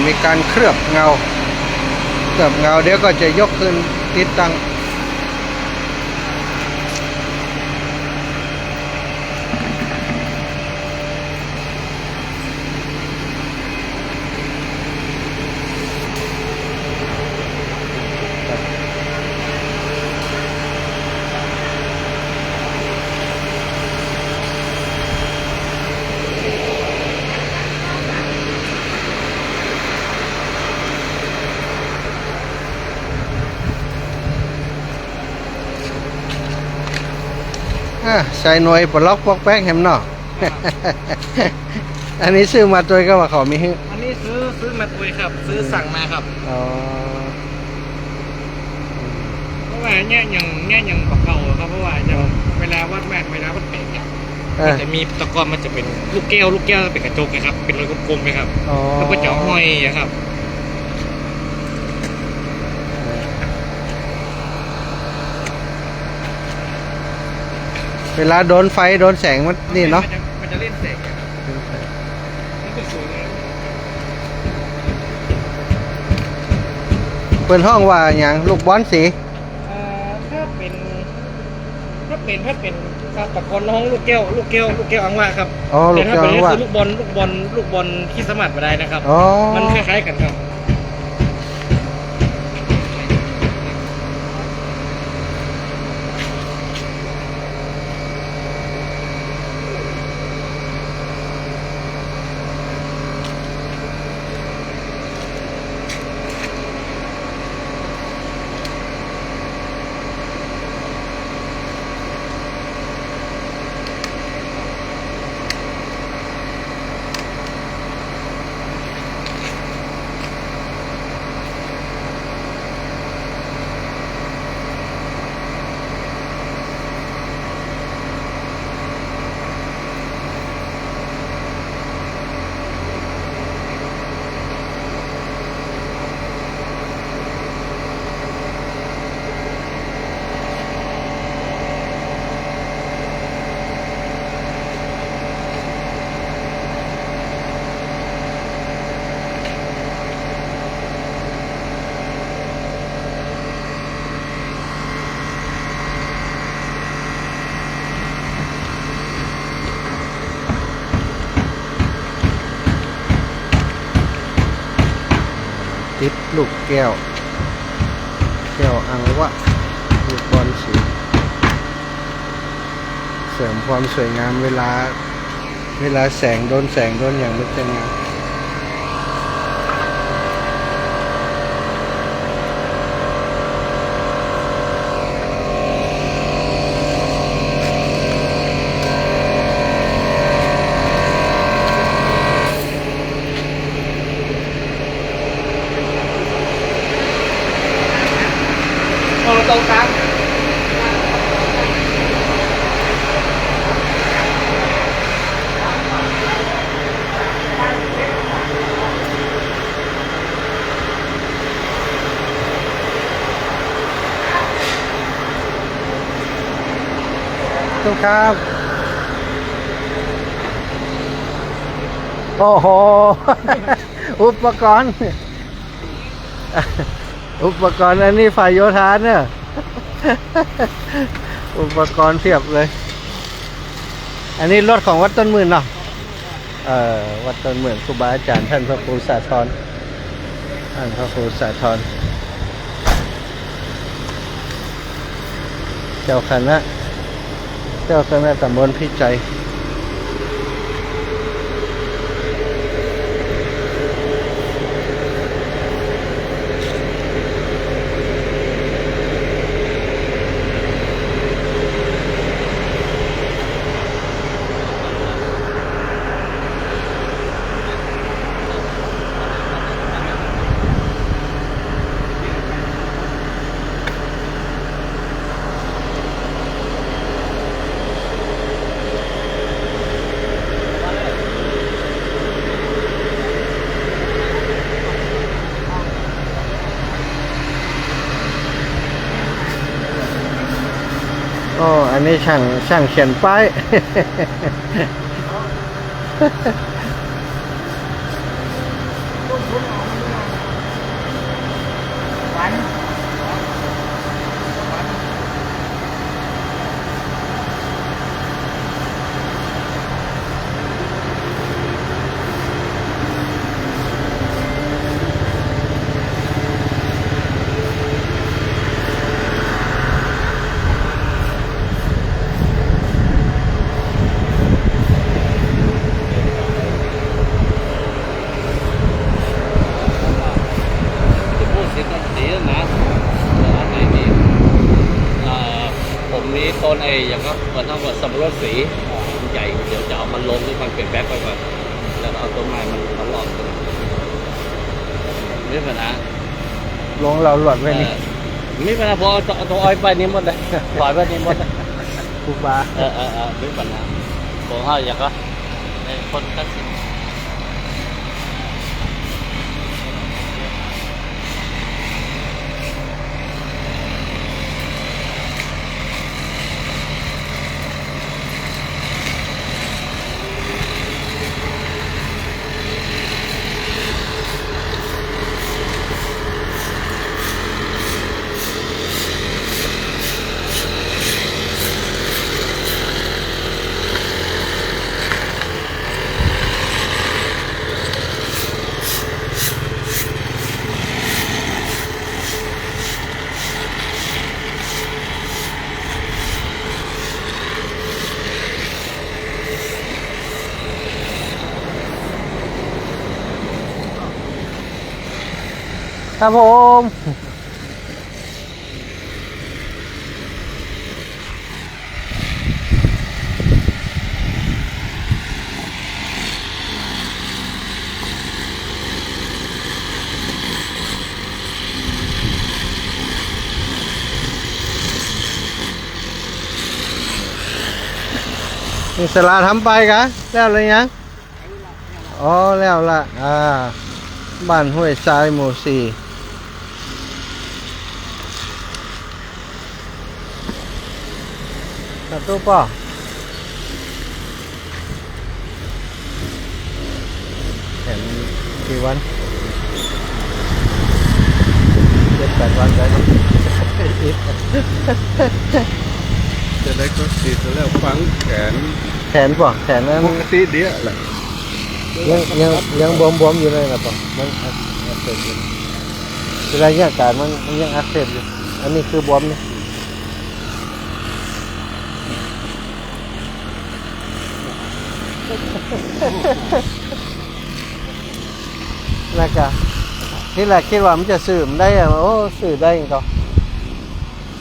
มีการเคลือบเงาเดี๋ยวก็จะยกขึ้นติดตั้ง ใส่หน่วยปลอกปอกแป้งแฮมเนาะ อันนี้ซื้อมาตัวก็ว่าเขามีให้ อันนี้ซื้อมาตุยครับ ซื้อสั่งมาครับ อ๋อ เพราะว่าเนี่ยยังปากเก่าครับเพราะว่าจะเวลาวัดแม่นเวลาวัดเป็ดเนี่ย มันจะมีตะกอนมันจะเป็นลูกแก้วเป็นกระจกนะครับ เป็นรอยกลมๆนะครับ อ๋อ แล้วก็จะห้อยนะครับ เวลาโดนไฟโดนแสงมันนี่เนาะ มันจะเล่นแสงนะครับนี่ก็สวยงาม เปิดห้องว่าอย่างลูกบอลสี ถ้าเป็นครับตะกอนห้องลูกแก้วอังวาครับ อ๋อลู แต่ ก ถ้า แก้ว เป็น ว่า คือลูกบอลที่สมัครมาได้นะครับ อ๋อ มันคล้ายๆกันครับ ติดลูกแก้วอังวะลูกบอลสีเสริมความสวยงามเวลาแสงโดนอย่างมันจะงามตรงกลาง ทุกครับ โอ้โห อุปกรณ์ อันนี้ฝ่ายโยธาเนี่ย อุปกรณ์เพียบเลย อันนี้รถของวัดต้นหมื่นเนาะวัดต้นหมื่นครูบาอาจารย์ท่านพระครูสาธรเจ้าคณะตำบลพิจัยอันนี้ช่างเขียนป้าย ที่พูดเสียงดนตรีนะอันไหนนี่ผมนี้ ต้นไอ้อย่างก็เหมือนทั้งหมดสับปะรดสีใหญ่เดี๋ยวจะเอามันลงที่มันเป็นแบ็คไปก่อนแล้วเอาต้นไม้มันตลอดไม่เป็นไร ลงเราหลอดไว้นี่ ไม่เป็นไรพอตัวอ้อยไปนี่หมดเลยปล่อยไปนี่หมดเลย ครูบา ไม่เป็นไรผมให้อย่างก็ไอ้คนตัดสิน ครับผมนี่สลาทำไปกะแล้วเลยยังอ๋อแล้วละบ้านห้วยทรายหมู่4ตัดตู้ป่อเห็นกี่วัน7-8 วันได้ไหม จะได้ก็ติดแล้วฟังแขน แขนป่ะแขนนั้น ปกติเดียวแหละ ยังบวมๆอยู่เลยนะป่ะมันอักเสบอยู่เวลาแยกการมันยังอักเสบอยู่อันนี้คือบวมนี่แล้วก็ที่แรกคิดว่ามันจะซื้อมันได้อะโอ้ซื้อได้ยังก็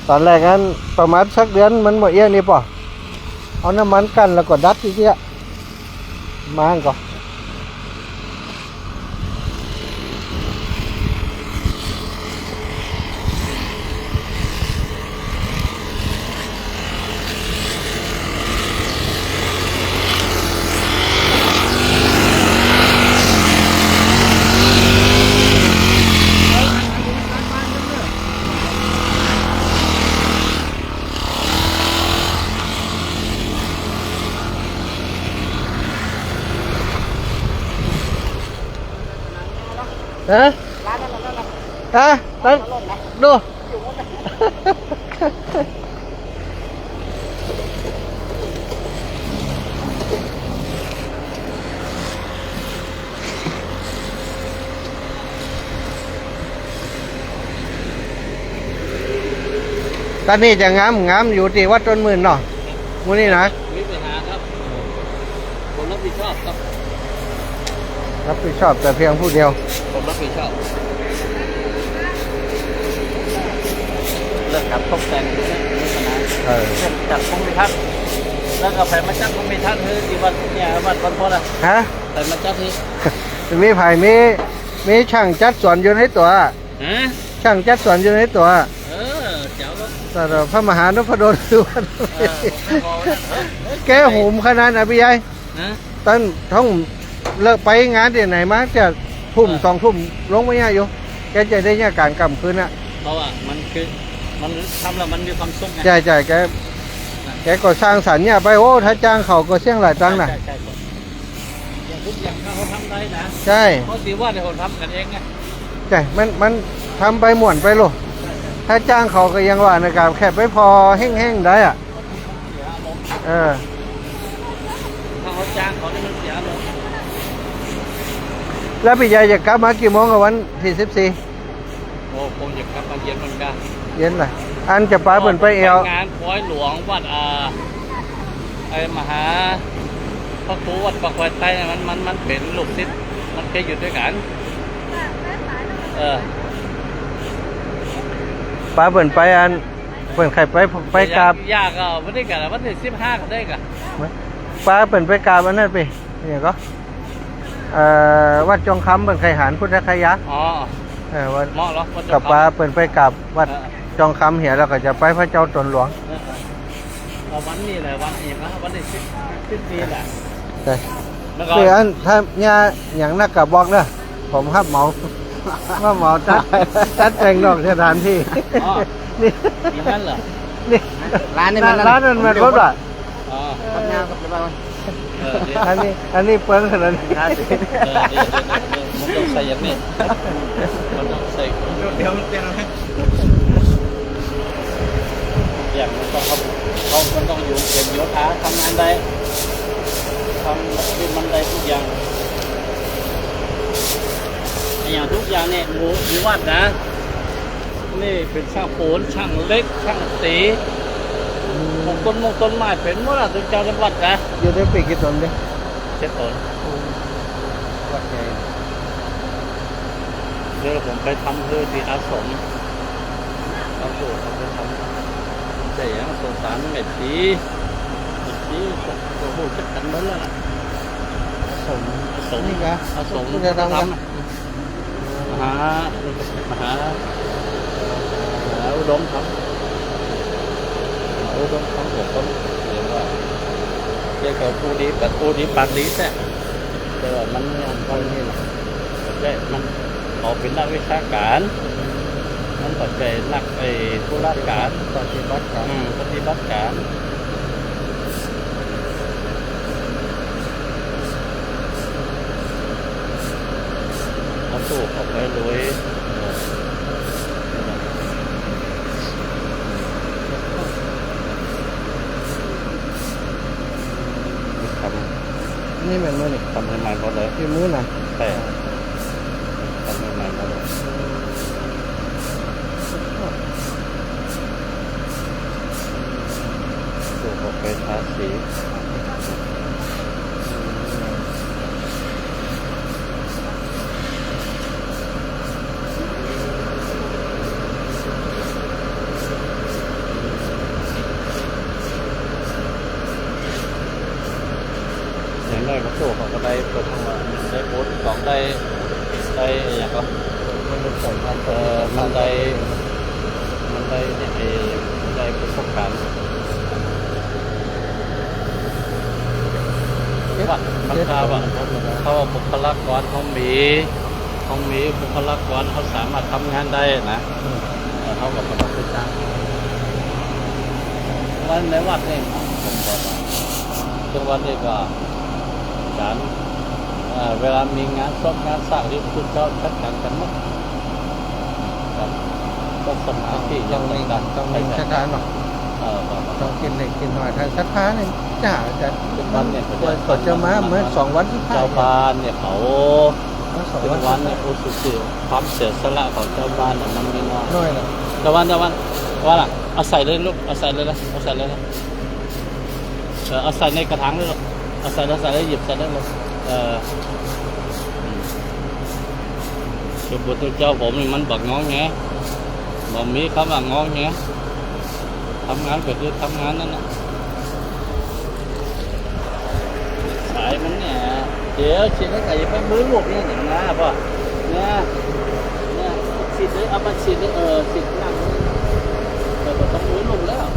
ตอนแรกนั้นประมาณสักเดือนมันหมดเอี้ยนี่ป่ะเอาน้ำมันกันแล้วก็ดัดที่เกี้ยมาอันก็ฮะนั่นดู ตอนนี้จะงามอยู่ที่วัดต้นหมื่นเนาะมื้อนี้นะ มีปัญหาครับผมรับผิดชอบครับ รับผิดชอบแต่เพียงผู้เดียว ผมรับผิดชอบเรื่องการตกแต่งมีปัญหา เช่นจัดพงมิทัศน์แล้วก็แผ่มาจัดพงมิทัศน์คือที่วัดเนี่ยวัดบรรพตอ่ะ ฮะ แผ่มาจัดที่ มีไผ่มีช่างจัดสวนอยู่ในตัว ฮะ ช่างจัดสวนอยู่ในตัว เจ๋วแล้ว แต่พระมหานพดลคือว่า พอแล้ว แกหุมขนาดไหนพี่ใหญ่ นะ ตอนท้องเลิกไปงานที่ไหนมาจะทุ่ม2 ทุ่มลงไม่ยากอยู่แกจะได้เนี่ยการกำคืนอ่ะ เพราะว่ามันคือมันทำแล้วมันมีความสุขไง ใช่แกก็สร้างสรรค์เนี่ยไปโอ้ถ้าจ้างเขาก็เสี่ยงหลายตังค์นะ ใช่อย่างทุกอย่างเขาทำได้นะ ใช่ เพราะสีว่าเนี่ยเขาทำกันเองไง ใช่มันทำไปหม่วนไปโลกถ้าจ้างเขาก็ยังว่านะครับแค่ไปพอแห้งๆได้อ่ะ เสียอารมณ์ ถ้าเขาจ้างเขาเนี่ยมันเสียอารมณ์ แล้วพี่ใหญ่จะกลับมากี่โมงกับวันที่14 โอ้คงจะกลับมาเย็นเหมือนกัน เย็นเลยอันจะป้าเปิ่นไปเอว งานคอยหลวงวัดไอ้มหาพระครูวัดปากควายใต้เนี่ยมันเป็นลูกศิษย์มันเคยอยู่ด้วยกันเออ ป้าเปิ่นไปอัน เปิ่นใครไปกราบ ยากก็ไม่ได้กันวันที่15ก็ได้กัน ป้าเปิ่นไปกราบอันนั้นไปเนี่ยก็วัดจงคำเปิ่นไข่หานพุทธคยะ อ๋อ วัด เหมาะเหรอวัด กับป้าเปิ่นไปกราบวัดจงคำเหียแล้วก็จะไปพระเจ้าตนหลวง เอาวันนี้แหละวันนี้นะวันที่10ปีแหละ ใช่ แล้วก็ คืออันถ้าเนี่ยอย่างนักกับบอกเนอะผมครับเหมาว่าเหมาจัดแต่งดอกสถานที่ อ๋อ นี่ อย่างนั้นเหรอ นี่ ร้านนี้มัน ร้านนั้นมันรถอ่ะ อ๋อ ทำงานกับเรียบร้อย อันนี้เปิ้งขนาดนี้ มันต้องใส่อย่างนี้มันต้องใส่เดี๋ยวมันเปลี่ยนอย่างมันต้องมันต้องอยู่เป็นโยธาทำงานใดทำเป็นมันใดทุกอย่างอย่างทุกอย่างเนี่ยหมู่วัดนะนี่เป็นช่างปูนช่างเล็กช่างสีมงต้นไม้เป็นหมดอ่ะทุกเจ้าจังหวัดนะ อยู่ได้ปีกี่ตนดิ 7 ต้น วัดใหญ่ เดี๋ยวผมไปทำคือที่อาสมเอาตัวเขาไปทำแต่ยังสงสารเม็ดสีตัวผู้จัดกันนั้นแล้วล่ะ สม อาสม นี่กะ อาสม คุณจะทำกัน มหาอุดมครับอุดมครับผมเรียกว่าเรียกว่าผู้ดีแบบผู้ดีปากดีแต่แต่ว่ามันนี่แหละแต่มันออกเป็นนักวิชาการมันต่อใจนักผู้ราชการ ปฏิบัติการ ปฏิบัติการเอาตู้ออกไปเลยท นี่แม่นมือนี่ ำให้ใหม่หมดเลย ที่มือน่ะ แต่ทำให้ใหม่หมดเลยตู้ออกไปทาสีอย่างน้อยก็ตู้เขาก็ได้ตัวทั้งวันได้โพสต์สองได้อย่างก็ มันเป็นสำคัญ มันได้เนี่ยมันได้ประสบการณ์ว่ามันทราบว่าเขาบุคลากรเขามีบุคลากรเขาสามารถทำงานได้นะเขากับประสบการณ์วันในวัดนี่ผมบอกว่าจังหวัดนี้ก็การเวลามีงานศพงานสร้างที่คุณเจ้าชัดกันหมดก็สมาธิ ต้ ยั อง ง มี ไม่ดัน ต้องมีสถานหรอกต้องกินเล็กกินน้อยถ้าสถานนี่จ้าจะก็จะมาเหมือน2 วันที่ผ่าน เจ้าบ้านเนี่ยเขา สอง เป็น วัน วันเนี่ยโอ้สุดยอดความเสียสละของเจ้าบ้านเนี่ยมันไม่น้อย น้อยนะ เจ้าบ้านว่าล่ะเอาใส่เลยลูกเอาใส่เลยนะเอาใส่เลยนะเอาใส่ในกระถางเลยลูกเอาใส่แล้วหยิบใส่ได้เลยคือบุตรเจ้าผมนี่มันบักงอแงบ่มีคำว่างอแงทำงานก็คือทำงานนั่นนะสายมันเนี่ยเดี๋ยวฉีดแล้วใส่ไปมือลูกเนี่ยอย่างนั้นป่ะเนี่ยฉีดเลยเอามาฉีดเลยฉีดหนังแต่ก็ต้องมือลูกแล้ว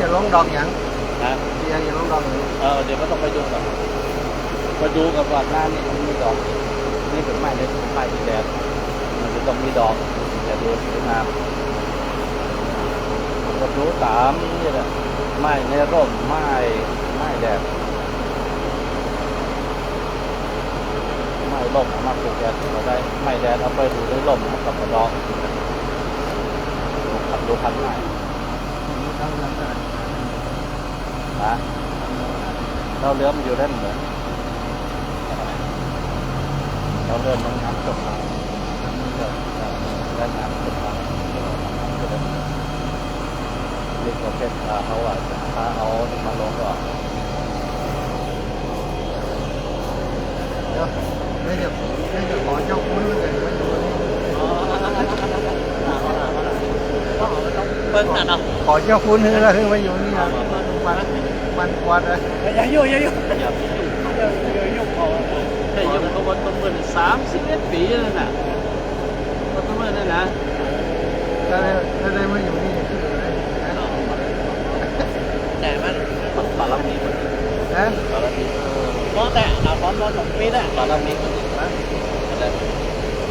จะลงดอกหยัง นะ ที่ยังจะลงดอกหยัง เดี๋ยวก็ต้องไปดูกันไปดูกับว่าหน้านี่มันมีดอกนี่เป็นไม้เลยไม้ที่แดดมันจะต้องมีดอกจะดูสวยงามก็ดูตามนี่แหละไม้ในร่มไม้แดดไม้ร่มเอามาปลูกแดดเราได้ไม้แดดเอาไปดูในร่มมันกับกระดอกดูพันไม้ นะเราเรือมันอยู่ได้เหมือนเราเรือมันน้ำจมมาได้น้ำจมมาเรียกว่าเป็นเอาเอามาลงก่อน ไม่จะขอเจ้าคุณเลยไม่อยู่นี่ เปิ้ลน่ะเนาะ ขอเจ้าคุณคืออะไรคือมาอยู่นี่นะมันกวาดเลย อย่ายุ่งอย่ายุ่ง อย่าไปยุ่งแค่ยุ่งตัวต้นเมื่อ31 ปีแล้วน่ะต้นเมื่อนั่นนะ ถ้าได้มาอยู่นี่คืออะไร แต่มัน ปารามีคน นะ ปารามี เพราะแต่เราพร้อมรอ2 ปีแล้ว ปารามีคนนะอะไร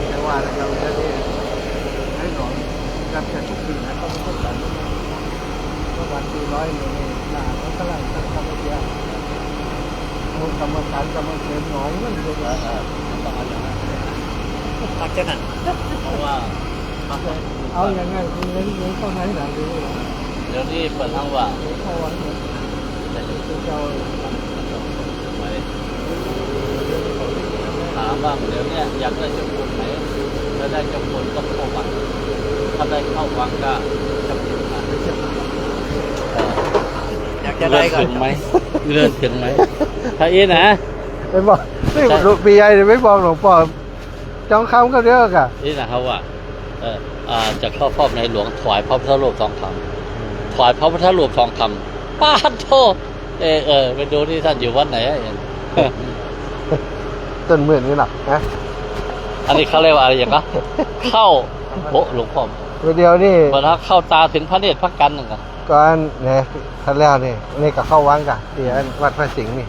แต่ว่าเราจะได้ให้หนอนรับแค่ทุกปีนะต้องทุกวันทุกวันปีร้อยหนึ่งหนาเขากำลังทำอะไรอย่างมุกกรรมการกรรมเกินน้อยมันเลย ต้องเอาอย่างนั้น ตักจะนั่น เพราะว่า เอาอย่างไงคือเงินเข้าไหนหลังดูหรอ เดี๋ยวนี้เปิดทั้งว่า เข้าวันเนี่ย จะอยู่ คือเจ้า ไหมถามว่าเดี๋ยวนี้อยากได้เจ้าคุณไหนถ้าได้เจ้าคุณต้องเข้าวังถ้าได้เข้าวังก็จะเป็นมา อยากจะได้ก่อน ถึงไหมเลื่อนถึงไหมถ้าอีนะ ไปบอกนี่ลูกปีใหญ่ไม่บอกหลวงพ่อจ้องคำก็เยอะกะ อีนะเขาว่าจะเข้าเฝ้าในหลวงถวายพระพุทธรูปทองคำถวายพระพุทธรูปทองคำป้าโทษไปดูที่ท่านอยู่วัดไหนเห็น ต้นหมื่นนี่หนักนะ อันนี้เขาเรียกว่าอะไรอย่างก็เข้าโบหลวงพ่อ เดียวนี่ เวลาเข้าตาถึงพระเนตรพระกันหนึ่งอ่ะ ก่อนเนี่ยท่านแล้วนี่ก็เข้าวังกะที่วัดพระสิงห์นี่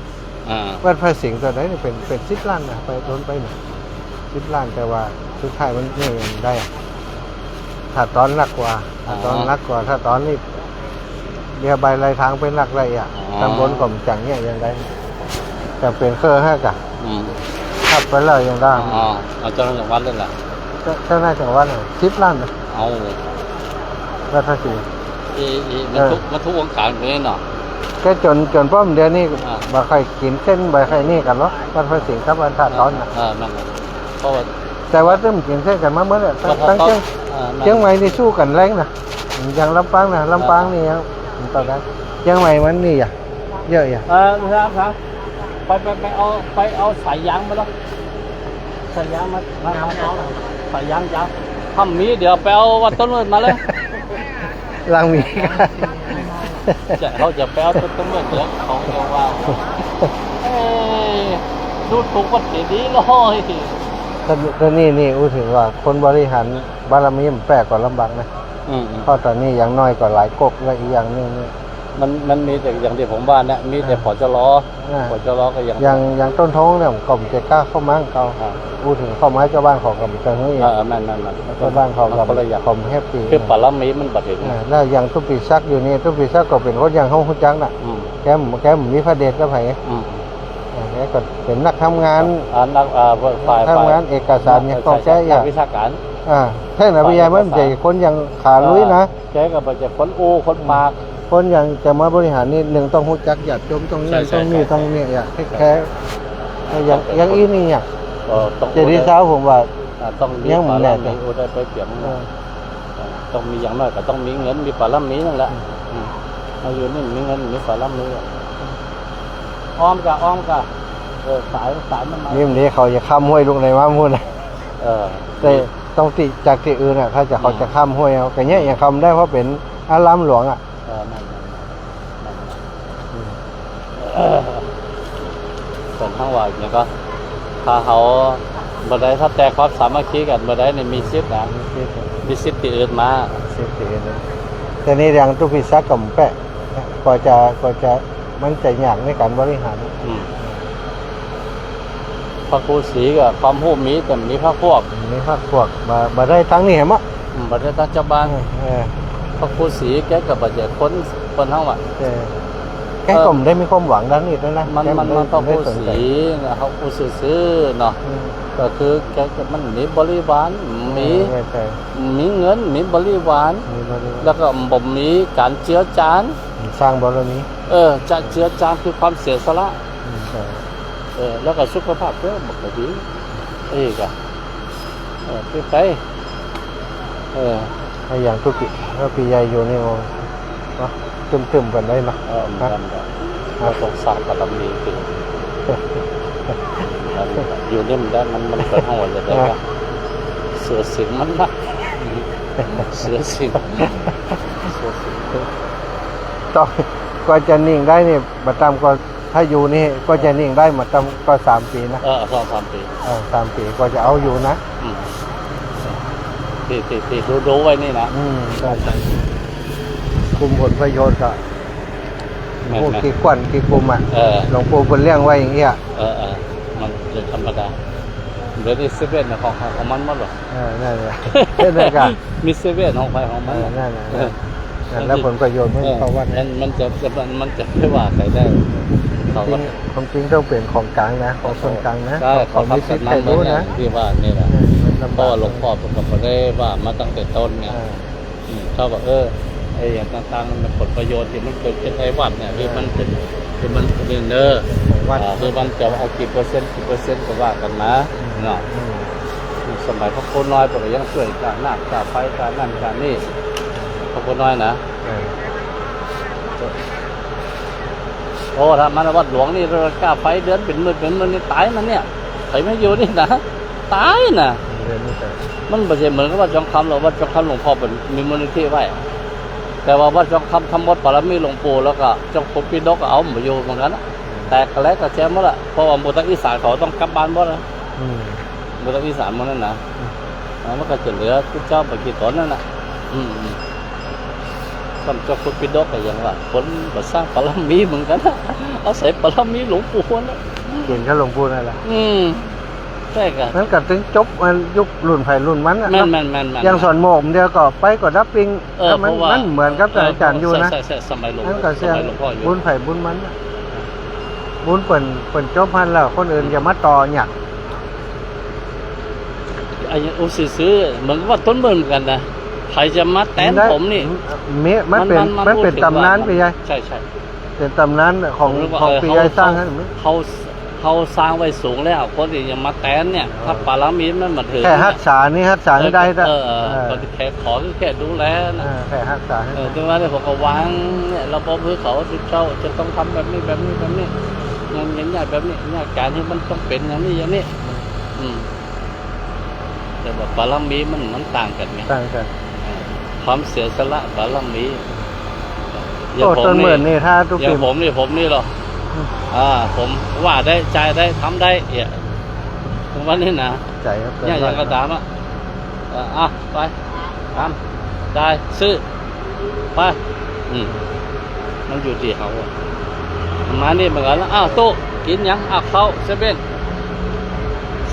วัดพระสิงห์ตัวไหนนี่เป็น10 ล้านนะไปโดนไปหนึ่ง10 ล้านแต่ว่าสุดท้ายมันเนี่ยได้อะถ้าตอนรักกว่าถ้าตอนรักกว่าถ้าตอนนี้เบียร์ใบลายทางเป็นรักไรอ่ะตำบลกล่อมจังเนี่ยยังได้แต่เป็นเครือให้กะขับไปเลยยังได้ เอาเจ้าหน้าที่วัดเลยแหละ เจ้าหน้าจังหวัดน่ะ10 ล้านนะ เอา วัดพระสิงห์ มันทุกวงการไปเลยเนาะ แค่จนป้อมเดี๋ยวนี้ อ่า บ่ค่อยกินเส้นบ่ค่อยนี่กันเนาะวัดพระสิงห์ครับวันท่าตอนน่ะ นั่นแหละเพราะว่า แต่ว่าเริ่มกินเส้นกันมาเมื่อไหร่ตั้งเชียงใหม่นี่สู้กันแรงนะอย่างลำปางนะลำปางนี่ยังตอนนั้นเชียงใหม่มันนี่อ่ะเยอะอ่ะ ครับไปเอาสายยางมาแล้วสายยางมาเอาสายยางยาวทำมีเดี๋ยวไปเอาวัดต้นเมืองมาเลย ลังมี เขาจะไปเอาต้นเมืองเดี๋ยวเขาจะว่าดูถูกวัดดีเลย ตอนนี้อู้ถึงว่าคนบริหารบารมีมันแปลกกว่าลำบากนะเพราะตอนนี้ยังน้อยกว่าหลายก๊กและอีกอย่างนึงนี่ มันมีแต่อย่างที่ผมว่าเนี่ยมีแต่ผอจะล้อก็อย่างต้นท้องเนี่ยกล่อมจะกล้าเข้ามาเก่าอู้ถึงเข้ามาเจ้าบ้านของกับกันนี่ นั่น เจ้าบ้านของกับคอมแฮปปี้ คือปลามีมันบัดเห็น แล้วอย่างตุปีซักอยู่นี่ตุปีซักก็เป็นคนอย่างห้องหุ่นจังน่ะแกมีพระเดชก็ไผแกก็เป็นนักทำงาน นักฝ่าย ทำงานเอกสารเนี่ยต้องใช้อย่าง วิชาการ แท่นอภิญญามันจะคนอย่างขาลุยนะ แกก็ไปจะคนคนปาก คนอย่างจะมาบริหารนี่หนึ่งต้องหูจักหยัดจมต้องนี่ต้องนี่ต้องเนี่ยอย่างแค่อย่างอีนี่อย่างเจดีย์เช้าผมว่า ต้องมีปลามีอุได้ไปเปรียบต้องมีอย่างน้อยก็ต้องมีเงินมีปลามีนั่นแหละเอาอยู่นี่มีเงินมีปลามีอ้อมกะสายมันมา นี่มันนี้เขาจะข้ามห้วยลงในว่ามุ่นนะแต่ต้องติจากที่อื่นอ่ะถ้าจะเขาจะข้ามห้วยเอาแต่เนี้ยยังคำได้เพราะเป็นอารามหลวงอ่ะ ส่วนข้างว่าอย่างก็ถ้าเขาบันไดถ้าแต่ความสามัคคีกันบันไดเนี่ยมีซิปนะมีซิปที่อื่นมา เสียทีนึงแต่นี่อย่างตุพิซักกับแปะก็จะมันจะยากในการบริหาร พระครูศรีกับความผู้มีแต่มีพระพวก มีภาคพวกมาได้ทั้งนี้เห็นมั้ย บันไดตั้งเจ้าบ้านพระครูศรีแกกับบันไดคนทั้งว่า แกก็ไม่ได้มีความหวังด้านนี้ด้วยนะ มันพระครูศรีเขาครูซื้อเนาะก็คือแกมันมีบริวารมีเงินมีบริวารแล้วก็บ่มีการเจือจาน สร้างบารมี จะเจือจางคือความเสียสละ ใช่ แล้วก็สุขภาพก็บอกดีก็ไปถ้าอย่างทุกปีถ้าปีใหญ่อยู่นี่โอ้เนาะตึมๆกันได้เนาะ มันก็ต้องสร้างบารมีขึ้นอยู่นี่มันได้มันเกิดห้องวันจะได้ก็เสือสิงมันนะเสือสิง ต้องก็จะนิ่งได้นี่มาตามก็ถ้าอยู่นี่ก็จะนิ่งได้มาตามก็3 ปีนะ 2-3 ปี 3 ปีก็จะเอาอยู่นะ ที่รู้ไว้นี่นะ ใช่คุมผลประโยชน์ก็พวกกี่กวนกี่กลุ่มอ่ะหลวงปู่เป็นเลี้ยงไว้อย่างเงี้ย มันเป็นธรรมดาเดี๋ยวนี้เซเว่นของมันหมดหรอนั่นแหละนั่นแหละกัน มีเซเว่นของใครของมัน นั่นแหละแล้วผลประโยชน์มันเขาวัด มันจะไม่ว่าใครได้ความจริงต้องเป็นของกลางนะของส่วนกลางนะ ใช่ ของมิสิทธิ์ใครรู้นะ ที่ว่านี่แหละเพราะว่าหลวงพ่อผมก็ได้ว่ามาตั้งแต่ต้นไงเขาบอกไอ้อย่างต่างๆมันผลประโยชน์ที่มันเกิดขึ้นในวัดเนี่ยคือมันเป็นคือมันเป็นเนอร์คือมันจะเอากี่เปอร์เซ็นต์ก็ว่ากันนะเนาะสมัยพระโคน้อยปกติยังช่วยการน้ำการไฟการนั่นการนี่พระโคน้อยนะโอ้ถ้ามันวัดหลวงนี่เรากล้าไฟเดือนเป็นหมื่นนี่ตายมันเนี่ยใครไม่อยู่นี่นะตายนะมันไม่ใช่เหมือนกับวัดจองคำหรอกวัดจองคำหลวงพ่อเป็นมีมูลนิธิไว้แต่ว่าวัดจองคำทำวัดปารมีหลวงปู่แล้วก็เจ้าคุณพี่นกก็เอามาอยู่เหมือนกันแต่กระแลกระแจมหมดละเพราะว่ามุตอีสานเขาต้องกลับบ้านหมดนะมุตอีสานหมดนั่นนะมันก็จะเหลือที่เจ้าไปกี่ตนนั่นนะสำเจ้าคุณพี่นกก็ยังว่าคนมาสร้างปารมีเหมือนกันเอาใส่ปารมีหลวงปู่นะเขียนแค่หลวงปู่นั่นแหละใช่กันนั้นก็ถึงจบมันยุครุ่นไผ่รุ่นมันอ่ะยังสอนโมมเดียวก็ไปก็รับปิงมันเหมือนกับอาจารย์อยู่นะสมัยหลวงพ่ออยู่บุญไผ่บุญมันบุญเปิ่นจบพันแล้วคนอื่นอย่ามาต่อหยักไอ้อุซื้อเหมือนว่าต้นเบิ่มกันนะใครจะมาแตนผมนี่มันเป็นตำนานไปยัยใช่เป็นตำนานของปียัยสร้างให้เขาสร้างไว้สูงแล้วคนที่ยังมาแตนเนี่ยถ้าปารามีมันมาถึงแค่ฮักษานี่ฮักษาให้ได้ก็แค่ขอแค่ดูแลนะแค่ฮักษาให้ถึงว่าเนี่ยผมก็วางเนี่ยเราบอกเพื่อเขาสิเจ้าจะต้องทำแบบนี้งานอย่างนี้แบบนี้งานการที่มันต้องเป็นอย่างนี้แต่แบบปารามีมันต่างกันไงต่างกันความเสียสละปารามีอย่างผมนี่หรอผมว่าได้ใจได้ทำได้วันนี้นะใจอย่างกระดามไปทำได้ซื้อไปมันอยู่ที่เขามานี่เหมือนกันแล้วโต๊ะกินยังเข้าเซเว่น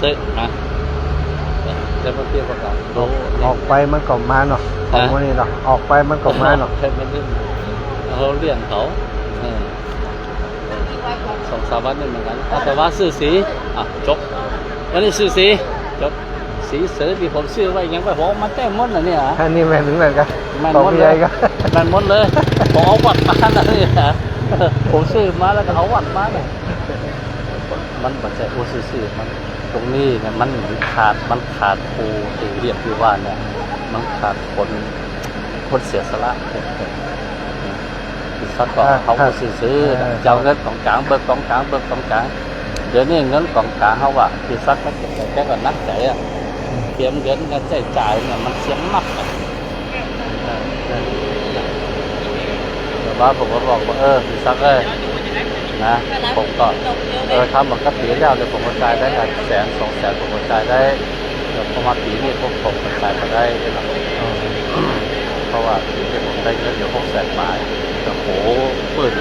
ซื้อนะจะมาเที่ยวประกาศออกไปมันก็มาเนาะของวันนี้เนาะออกไปมันก็มาเนาะเขาเลี้ยงเขา2-3 วันนี่เหมือนกันแต่ว่าซื้อสีจบวันนี้ซื้อสีจบสีเสือที่ผมซื้อไว้ยังไปผมมาแต้มมดนะเนี่ยอันนี้แม่นถึงเหมือนกันแม่นมดเลยแม่นมดเลยผมเอาวัดมาแล้วเนี่ยผมซื้อมาแล้วก็เอาวัดมาเลยมันปัจจัยซื้อมันตรงนี้เนี่ยมันขาดครูเรียกที่ว่าเนี่ยมันขาดคนเสียสละสักก็เขาซื้อเจ้าเงินของกลางเบิกของกลางเดี๋ยวนี้เงินของกลางเขาว่าที่สักมันแค่ก็นักใจเตรียมเงินกันจ่ายเนี่ยมันเสียงมากแต่ว่าผมก็บอกว่าที่สักนะผมก็ทำแบบกระถิ่นแล้วเลยผมก็จ่ายได้100,000-200,000ผมก็จ่ายได้ประมาณปีนี้ผมก็จ่ายมาได้เพราะว่าปีนี้ผมได้เงินอยู่600,000 บาทแต่โหปืน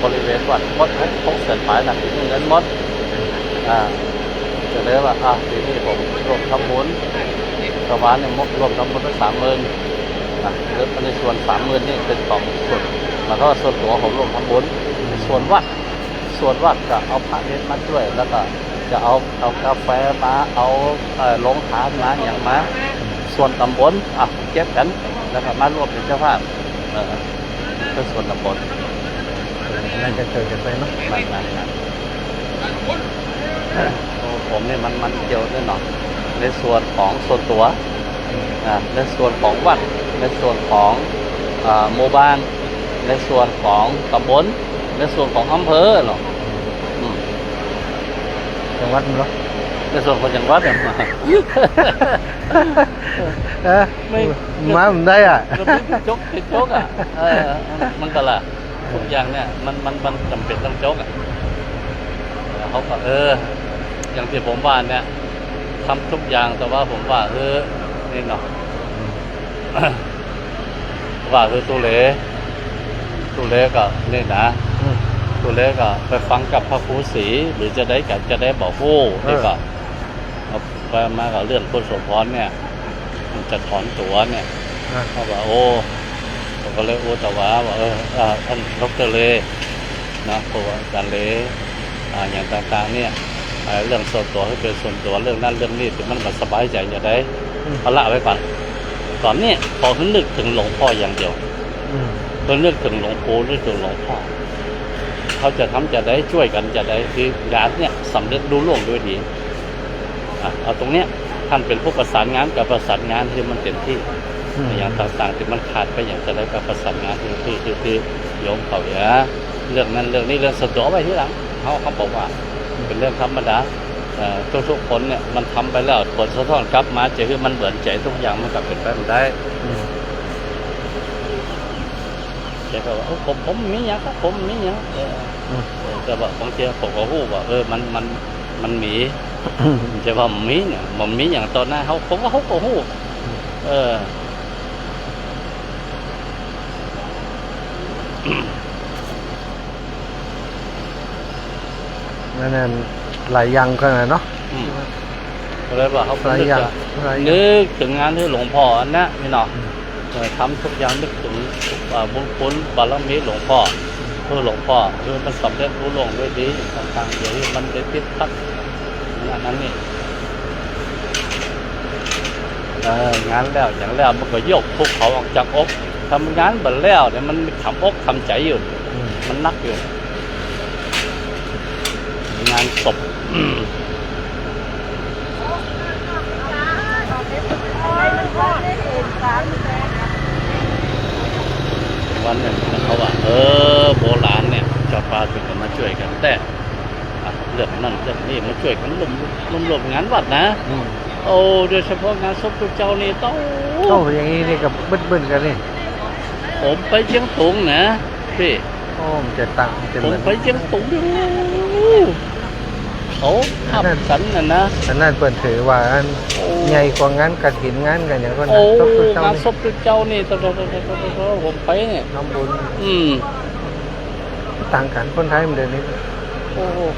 บริเวณวัดมด600,000 บาทนะที่เงินมดจะเลยว่าปีนี้ผมรวมทำบุญประมาณเนี่ยรวมทำบุญตั้ง30,000แล้วในส่วน30,000นี่เป็นของส่วนแล้วก็ส่วนตัวผมรวมทำบุญส่วนวัดก็เอาพระเนตรมาช่วยแล้วก็จะเอากาแฟมาเอาลงทานมาอย่างมาส่วนตำบลเก็บกันแล้วก็มารวมเป็นเจ้าภาพเป็นส่วนตำบล น่าจะเคยกันไปเนาะ มันผมเนี่ยมันเกี่ยวด้วยเนาะในส่วนของส่วนตัวในส่วนของวัดในส่วนของหมู่บ้านในส่วนของตำบลในส่วนของอำเภอเนาะ จังหวัดมั้งเนาะ ในส่วนของจังหวัดเนี่ย ไม่ มาผมได้อ่ะ ก็เป็นจกอ่ะมันก็ละทุกอย่างเนี่ยมันจำเป็นต้องจกอ่ะเขาก็อย่างที่ผมว่าเนี่ยทำทุกอย่างแต่ว่าผมว่านี่เนาะ ว่าตู้เล่ก็นี่นะตู้เล่ก็ไปฟังกับพระครูศรีหรือจะได้บอกผู้นี่ก็ไปมากับเรื่องคุณสมพรเนี่ยมันจะถอนตัวเนี่ยเขาบอกผมก็เลยแต่ว่าท่านดร.เลนะครูอาจารย์เลอย่างต่างๆเนี่ยเรื่องส่วนตัวให้เป็นส่วนตัวเรื่องนั้นเรื่องนี้ที่มันสบายใจอย่าได้เอาละไว้ก่อนตอนนี้พอเขานึกถึงหลวงพ่ออย่างเดียวเขานึกถึงหลวงปู่นึกถึงหลวงพ่อเขาจะทำจะได้ช่วยกันจะได้คืองานเนี่ยสำเร็จรุ่ล่วงด้วยดีเอาตรงเนี้ยท่านเป็นผู้ประสานงานกับประสานงานที่มันเต็มที่อย่างต่างๆที่มันขาดไปอย่างจะได้กับประสานงานที่โยมเขาเรื่องนั้นเรื่องนี้เรื่องสะดวกไปที่หลังเขาบอกว่าเป็นเรื่องธรรมดาทุกคนเนี่ยมันทำไปแล้วผลสะท้อนกลับมาจะคือมันเหมือนใจทุกอย่างมันกลับเป็นไปไม่ได้แกก็ว่าผมมีอย่างครับผมมีอย่างแต่ว่าบางทีผมก็พูดว่ามันมีจะว่ามีเนี่ยมันมีอย่างตอนนั้นผมก็เขาก็พูดนั่นหลายอย่างกันเนาะ ก็เลยว่าเขานึกถึงงานที่หลวงพ่ออันนั้นนี่เนาะทำทุกอย่างนึกถึงบุญคุณบารมีหลวงพ่อเพื่อหลวงพ่อคือมันสำเร็จรุ่ล่วงด้วยดีต่างๆเดี๋ยวนี้มันได้ติดพักนั้นนี่งานแล้วอย่างแล้วมันก็ยกภูเขาออกจากอกทำงานบัดแล้วเนี่ยมันทำอกทำใจอยู่มันนักอยู่งานศพวันหนึ่งเขาว่าโบราณเนี่ยจอดปลาถึงกันมาช่วยกันแต่เรื่องนั้นเรื่องนี้มาช่วยกันรวมงานวัดนะโดยเฉพาะงานศพทุกเจ้านี่ต้องอย่างนี้นี่กับบึ้นกันนี่ผมไปเชียงตุงนะพี่มันจะต่างผมไปเชียงตุงเขาทับสันนะอันนั้นเปิดถือว่าอันใหญ่กว่างานกฐินงานกันอย่างก็งานศพทุกเจ้านี่ผมไปเนี่ยน้ำบุญต่างกันคนไทยมันเดี๋ยวนี้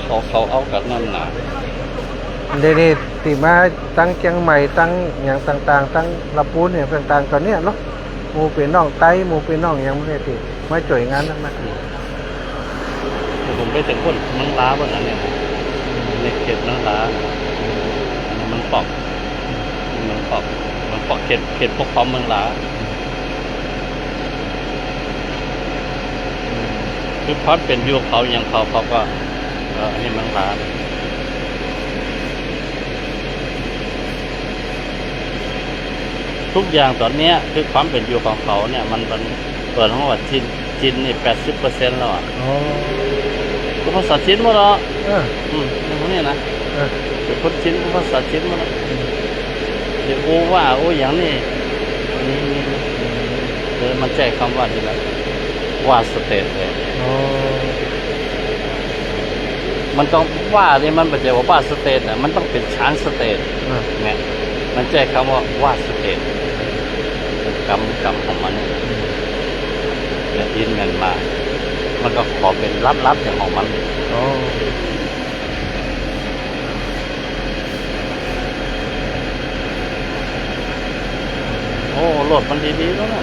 เขาเอากันนั่นนะเดี๋ยวนี้ตีมาตั้งเชียงใหม่ตั้งอย่างต่างๆตั้งลำพูนเนี่ยต่างๆตอนนี้เนาะหมู่เป็นน้องไต้หมู่เป็นน้องยังไม่ได้ติดมาจ่วยงานทั้งนั้นผมไปถึงคนมังล้าบนนั้นเนี่ยในเขตมังล้ามันปอกเขตปกครองเมืองล้าคือพัดเป็นยูเขาอย่างเขาก็นี่เมืองล้าทุกอย่างตอนนี้คือความเป็นอยู่ของเขาเนี่ยมันเปิดห้องว่าจีนนี่ 80% แล้วอ่ะก็ภาษาจีนหมดแล้วในพวกนี้นะเป็นคนจีนก็ภาษาจีนหมดแล้วเดี๋ยวว่าอย่างนี้มันแจ้งคำว่าดีแล้วว่าสเตทเลยมันต้องว่าเนี่ยมันไม่ใช่ว่าสเตทอ่ะมันต้องเป็นชานสเตทเนี่ยมันแจ้งคำว่าสเตทกรรมของมันเนี่ยยินเงินมามันก็ขอเป็นลับอย่างของมันโหลดมันดีๆแล้วนะ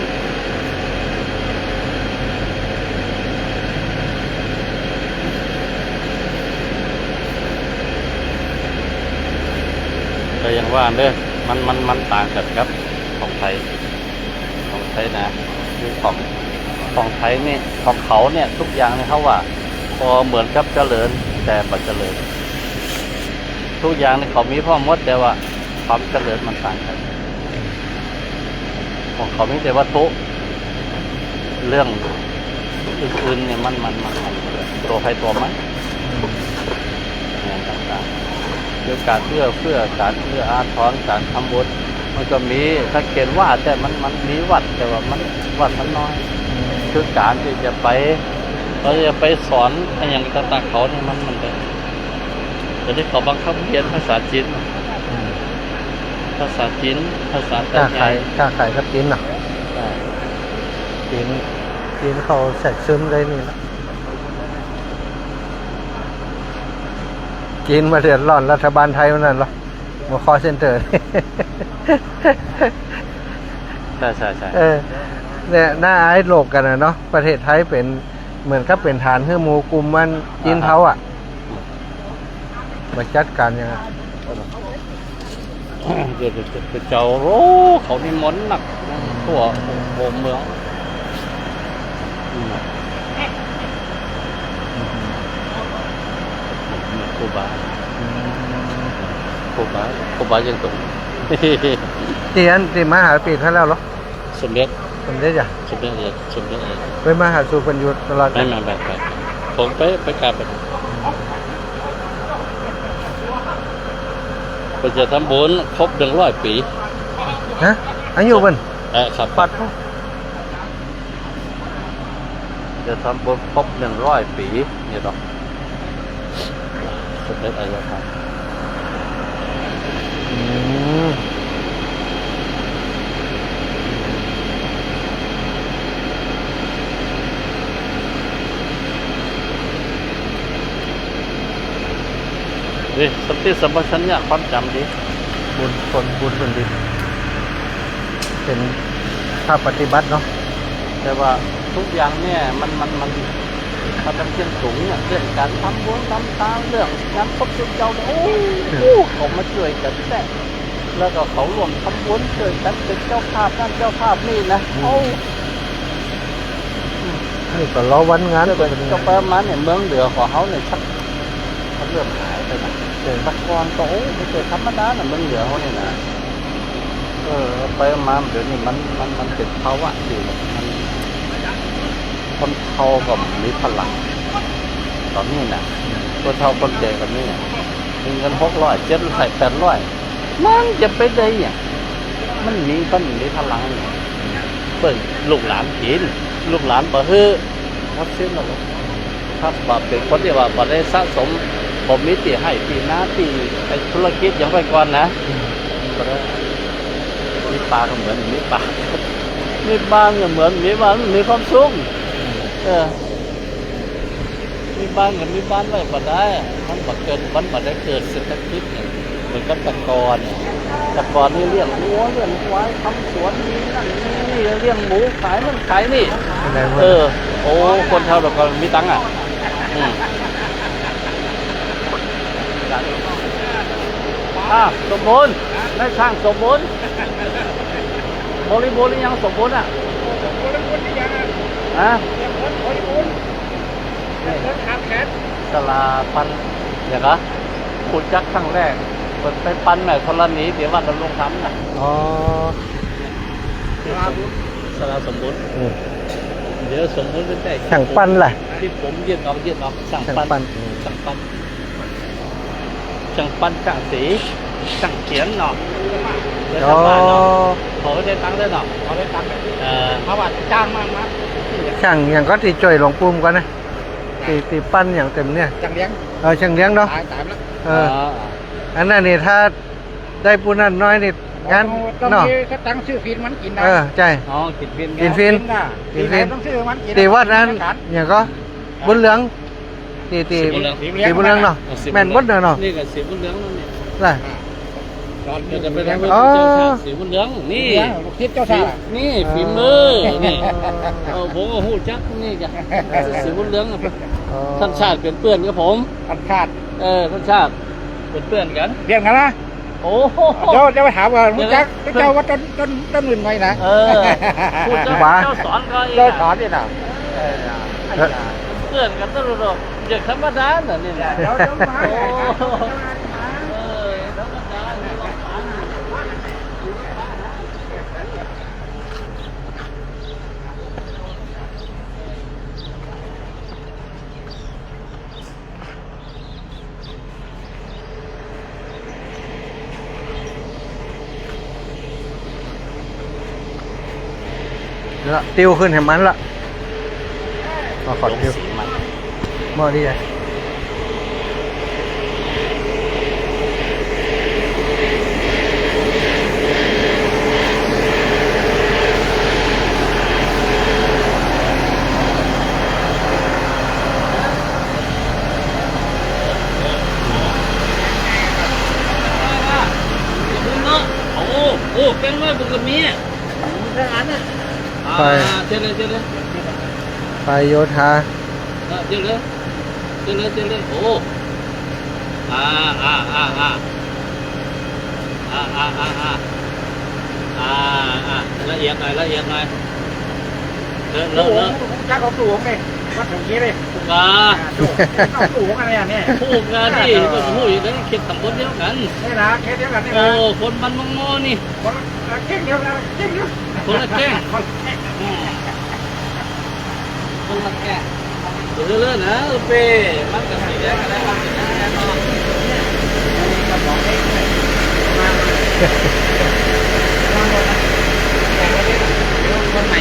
แต่อย่างว่าเนี่ยมันต่างกันครับของไทยนะคือของ ของไทยนี่ของเขาเนี่ยทุกอย่างเนี่ยเขาว่าพอเหมือนกับเจริญแต่บ่เจริญทุกอย่างเนี่ยเขามีพ่อมดแต่ว่าความเจริญมันต่างกันของเขามีแต่วัตถุเรื่องอื่นๆเนี่ยมันตัวใครตัวมันงานต่างๆคือการเพื่อการเพื่ออาทรการทำบุญมันก็มีถ้าเขียนว่าแต่มันมีวัดแต่ว่ามันวัดมันน้อยคือการที่จะไปเราจะไปสอนอย่างต่างๆเขาเนี่ยมันเป็นแต่ที่เขาบังคับเรียนภาษาจีนภาษาจีนภาษาไท กล้าขายกับจีนน่ะจีนเขาแสกซึมเลยนี่นะจีนมาเดือดร้อนรัฐบาลไทยวันนั้นหรอมาคอเซ็นเตอร์ ใช่ เนี่ยน่าอายโลกกันนะเนาะประเทศไทยเป็นเหมือนกับเป็นฐานให้หมู่กลุ่มมันจีนเทาอ่ะมาจัดการยังไง เดี๋ยวเจ้าโรเขานิมนต์หนักทั่วโบเมืองครูบายังตรง ตีมหาปีเท่าแล้วหรอ สมเด็จ สมเด็จจ้ะ สมเด็จเลย ไปมาหาสู่ปัญญุตลอด ไม่มาแบบผมไปกราบไปจะทำบุญครบ100 ปี ฮะอายุมัน ครับปัดจะทำบุญครบ100 ปีเนี่ยหรอสมเด็จอายการสติสัมปชัญญะความจำดี บุญคนดีเป็นภาพปฏิบัติเนาะ แต่ว่าทุกอย่างเนี่ยมันเป็นเรื่องสูงเนี่ยเรื่องการทำบุญทำทานเรื่องงานพบเจ้าโอ้เขามาช่วยกันแต่แล้วก็เขารวมทำบุญช่วยกันเป็นเจ้าภาพนั่นเจ้าภาพนี่นะนี่ก็รอวันงาน ก็ประมาณเนี่ยเมืองเหนือของเขาเนี่ยชักมันเริ่มหายไปนะตะกอนโตไม่ใช่ธรรมดาน่ะเมืองเหนือเขาเนี่ยนะไปมาเดี๋ยวนี้มันเป็นภาวะที่มันคนเฒ่าก็มีพลังตอนนี้นะคนเฒ่าคนแก่กันนี่มีเงิน600 700 800มันจะไปได้เนี่ยมันมีพลังเปิดลูกหลานกินลูกหลานบ่ฮื้อรับซื้อมาลูกถ้าบ่เป็นคนที่ว่าบ่ได้สะสมผมมีตีให้ปีหน้าตีธุรกิจอย่างไปก่อนนะก็ได้มีปลาก็เหมือนมีปลามีบ้านก็เหมือนมีบ้านมีความสุขมีบ้านกับมีบ้านไว้บ่ได้มันบ่ได้เกิดเศรษฐกิจเนี่ยเหมือนกับตะกอนนี่เลี้ยงวัวเลี้ยงควายทำสวนนี่นั่นนี่เลี้ยงหมูขายนั่นขายนี่โอ้คนเท่าเราก็มีตังค์อ่ะสมบูรณ์ได้ช่างสมบูรณ์บริบูรณ์ยังสมบูรณ์อ่ะบริบูรณ์สลาปันอย่างก็ขุดจักครั้งแรกไปปันหน่อยธรณีเดี๋ยวว่าเราลงทำนะสลาสมบูรณ์เดี๋ยวสมบูรณ์เป็นแต่ช่างปั้นแหละที่ผมยืดออกช่างปั้นช่างสีช่างเขียนเนาะเดี๋ยวทำบ้านเนาะขอได้ตังค์ได้เนาะขอได้ตังค์เขาว่าจ้างมากนะช่างอย่างก็ตีจ่อยหลวงปุ่มกันนะตีปั้นอย่างเต็มเนี่ยช่างเลี้ยงช่างเลี้ยงเนาะตายแล้วอันนั้นนี่ถ้าได้ปูนั่นน้อยนี่งานเนาะก็ตั้งชื่อฟินมันกินนะใช่กินฟินต้องชื่อมันกินตีวัดนั้นอย่างก็บุญเหลืองตีบุญเหลืองเนาะแม่นบุญเนาะนี่ก็สีบุญเหลืองนั่นนี่ได้จะไปทำเจ้าชาติสีบุญเหลืองนี่คิดเจ้าชาตินี่ฝีมือนี่ผมก็หูจักนี่กันสีบุญเหลืองท่านชาติเป็นเพื่อนกับผมท่านชาติท่านชาติเป็นเพื่อนกันเรียนกันนะ โอ้โห เดี๋ยวไปถามว่ามึงจักเจ้าว่าต้นอื่นไงนะ เออพูดเจ้าสอนก็อีก เจ้าสอนนี่นะ เพื่อนกันตลอดเด็กธรรมดาน่ะนี่นะ เดี๋ยวมา โอ้เออธรรมดาเนี่ย ละติวขึ้นให้มันละมาขอติวหม้อดีเลยโอ้แกงน้อยบุกมีทหารน่ะเจริญ ไปโยธา เจริญโอ้ละเอียดหน่อยเลอะจักเอาตู้ของไงวัดถึงนี้เลย เอาตู้ของอะไรเนี่ย ผู้งานที่มันผู้อยู่ในเขตตำบลเดียวกัน นี่นะแค่เดียวกันนี่ โอ้ นะ คนมันมองนี่ คนเก่งเดียวกันเก่งเดียว คนละแก้ง คนแก่ คนละแก้งเรื่อยๆนะเป้มันก็สีแดงอะไรมันสีแดงแน่นอนคนใหม่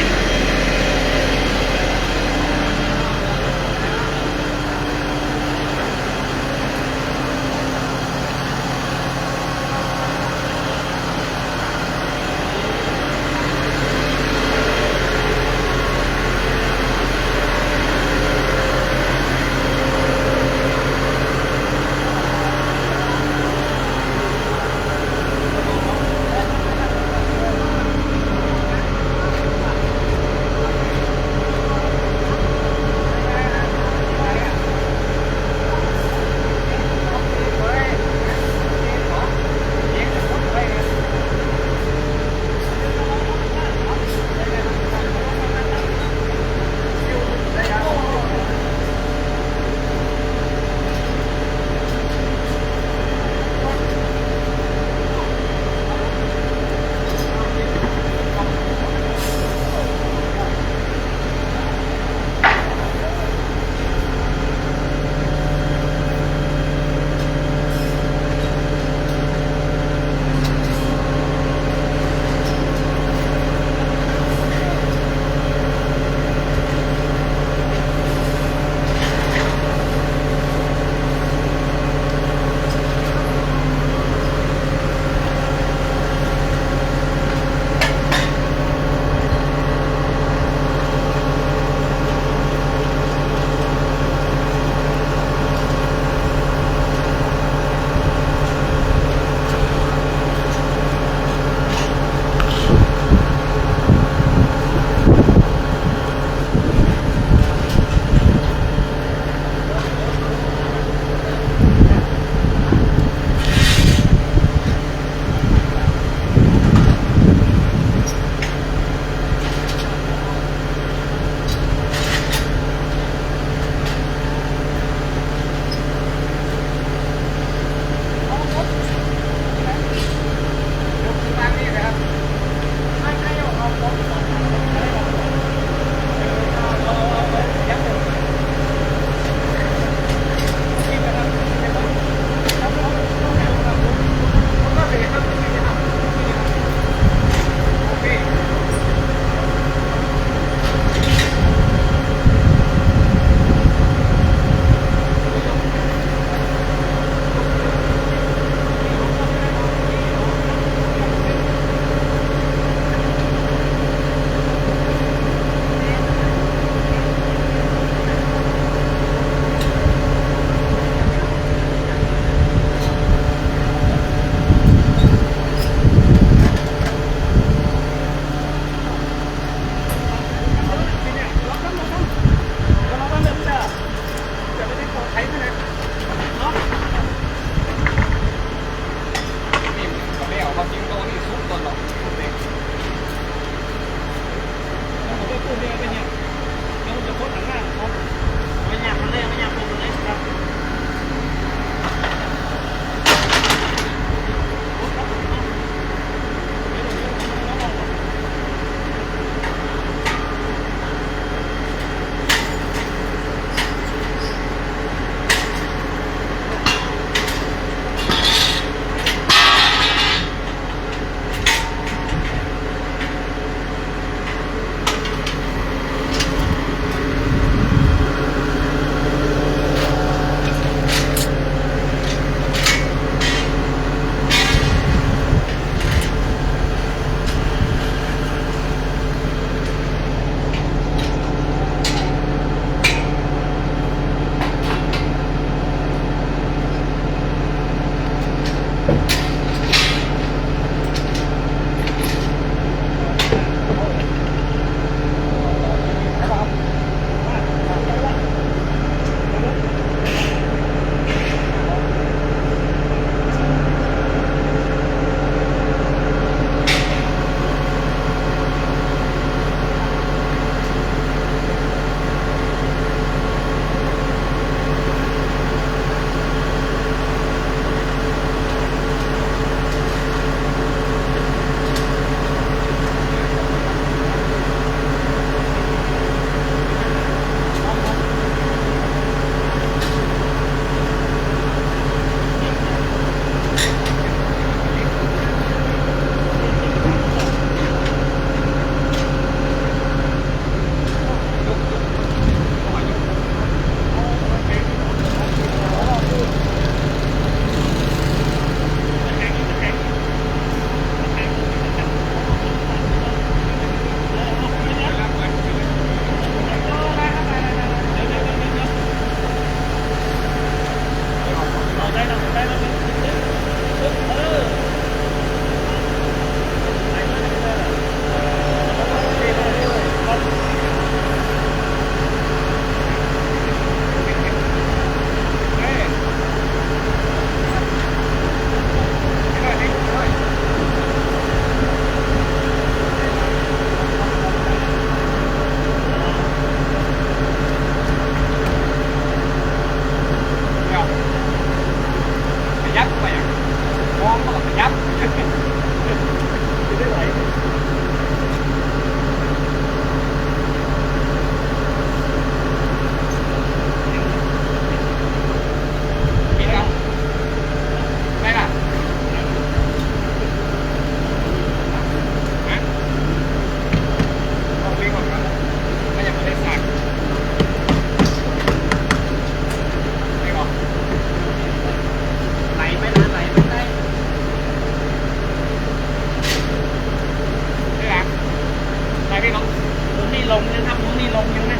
นี่ลงยังนะ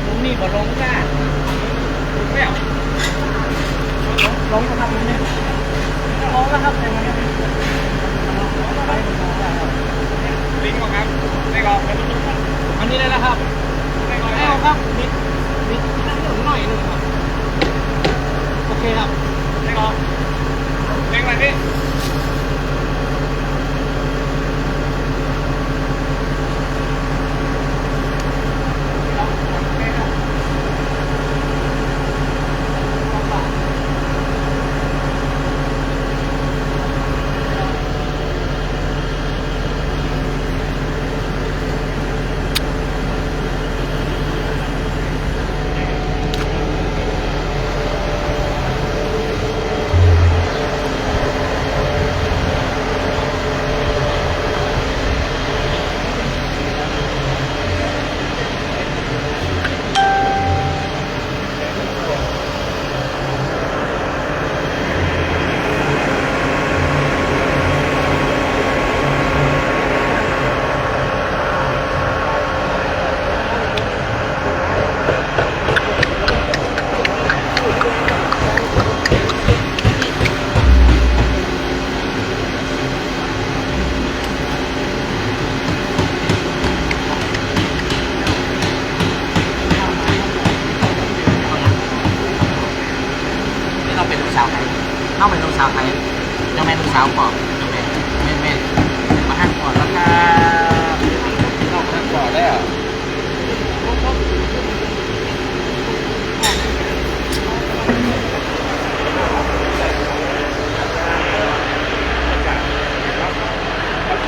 ลุงนี่บ่ลงจ้าไม่เอาลงนะครับเนี่ยลงแล้วครับลิงก่อนครับได้ก่อนอันนี้เลยนะครับได้ก่อนแล้วครับนิดหน่อยนึงครับโอเคครับได้ก่อนเร่งเลยพี่เราเป็นลูกสาวใครเราเป็นลูกสาวใครยังแม่ลูกสาวก่อนยังแม่มาหันก่อนแล้วก็เราหันก่อนแล้ว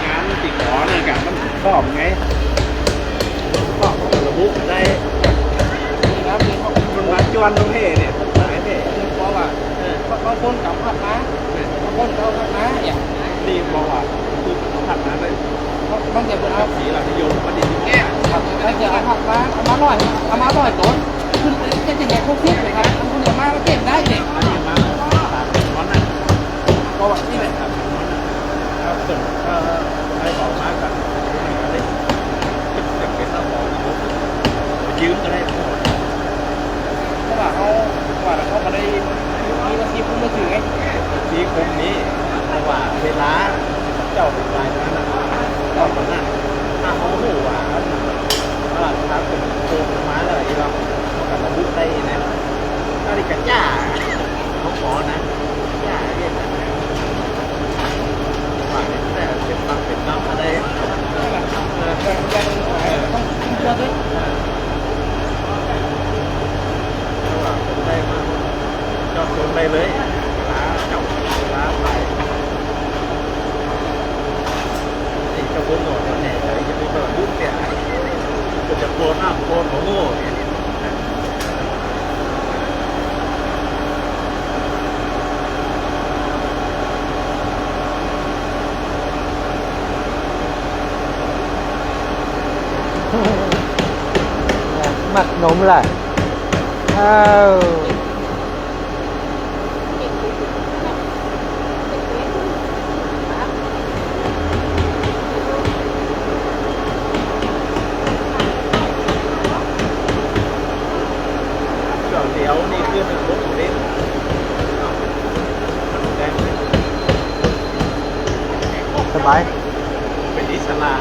งานติดหมอเนี่ยกันมันชอบไงชอบระบุได้ครับมันมาจวนตรงนี้เนี่ยไหนเนี่ยเพราะว่าเขาคนกับผัดนะเขาคนเขาผัดนะอย่างดีบอกว่าคือผัดนะเลยต้องเก็บเอาสีหลังนิยมมันดีแก่ครับถ้าจะเอาผัดนะเอามาหน่อยต้นคือจะแหกพวกพิษเลยครับคุณอย่ามาเก็บได้เด็กมาร้อนนะก็ว่าที่ไหนครับครับส่วนให้บอกมากันจะเป็นน้ำหอมยืมก็ได้เพราะว่าเขามาได้มีวันที่ผมมาถึงไงที่คมนี้เพราะว่าเวลาเจ้าเป็นรายนั้นก็ตอนนั้นถ้าเขาหูว่าถ้าเป็นโคมมาเลยเรากับมาบุกได้นะอะไรกันย่าเขาขอนะย่าเรียกนะว่าแต่เป็นฟังเป็นน้ำอะไรต้องเชื่อด้วยได้มาจอดลงได้เลยล้าเจ้าล้าไปนี่เจ้าบุญหน่อยเนี่ยจะไปเปิดบุญเนี่ยจะโกนหน้าโกนหัวโง่เนี่ยมักนมล่ะอ้าว เดี๋ยวนี่คือเป็นรถเล่นสบาย เป็นอิสระ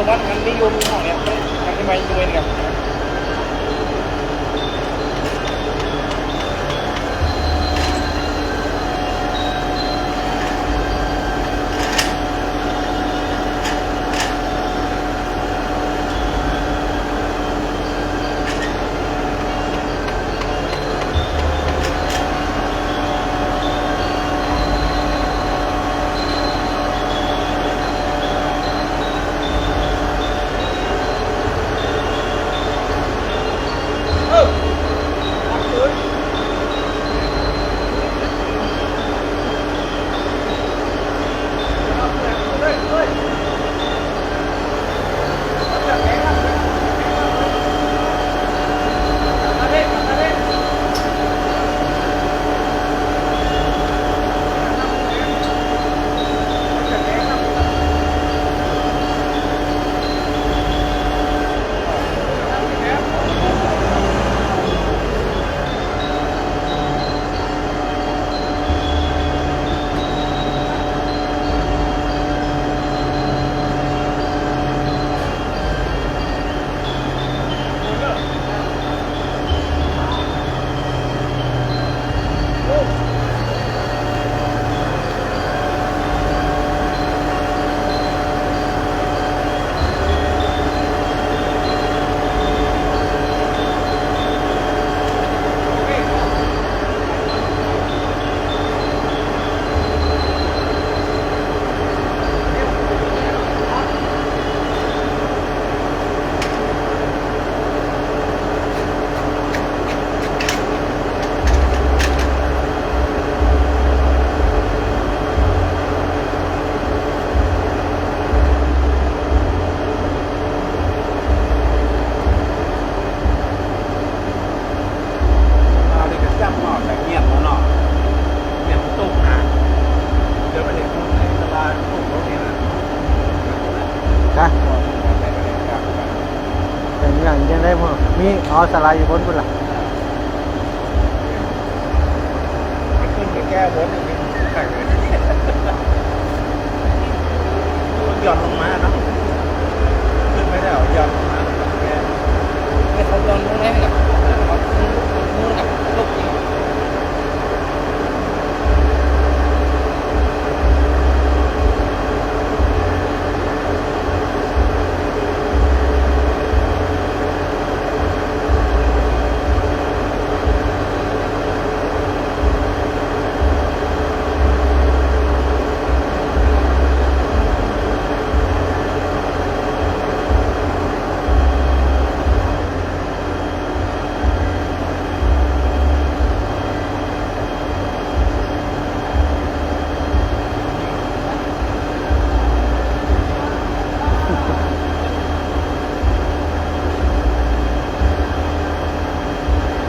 ตัวนั้นมันนิยมของเนี่ยมันจะมาอยู่เองกับอย่างยังได้พอมีอ๋อสลายอยู่บนพุ่นล่ะ ขึ้นไปแก้บนอย่างนี้แต่งเลยหย่อนลงมาเนาะขึ้นไม่ได้หรอหย่อนลงมาแก้ไม่เขาหย่อนลงได้ไหมกับเขานู่นกับลูกนี้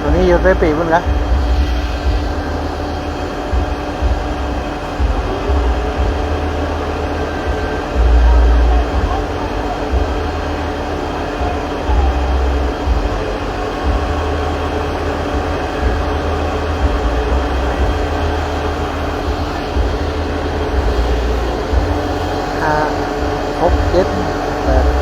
ตัวนี้อยู่ในปีพุ่นละ6 7 8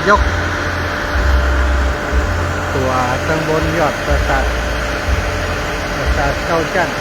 ยกตัวข้างบนยอดปราสาทเก้าจันทร์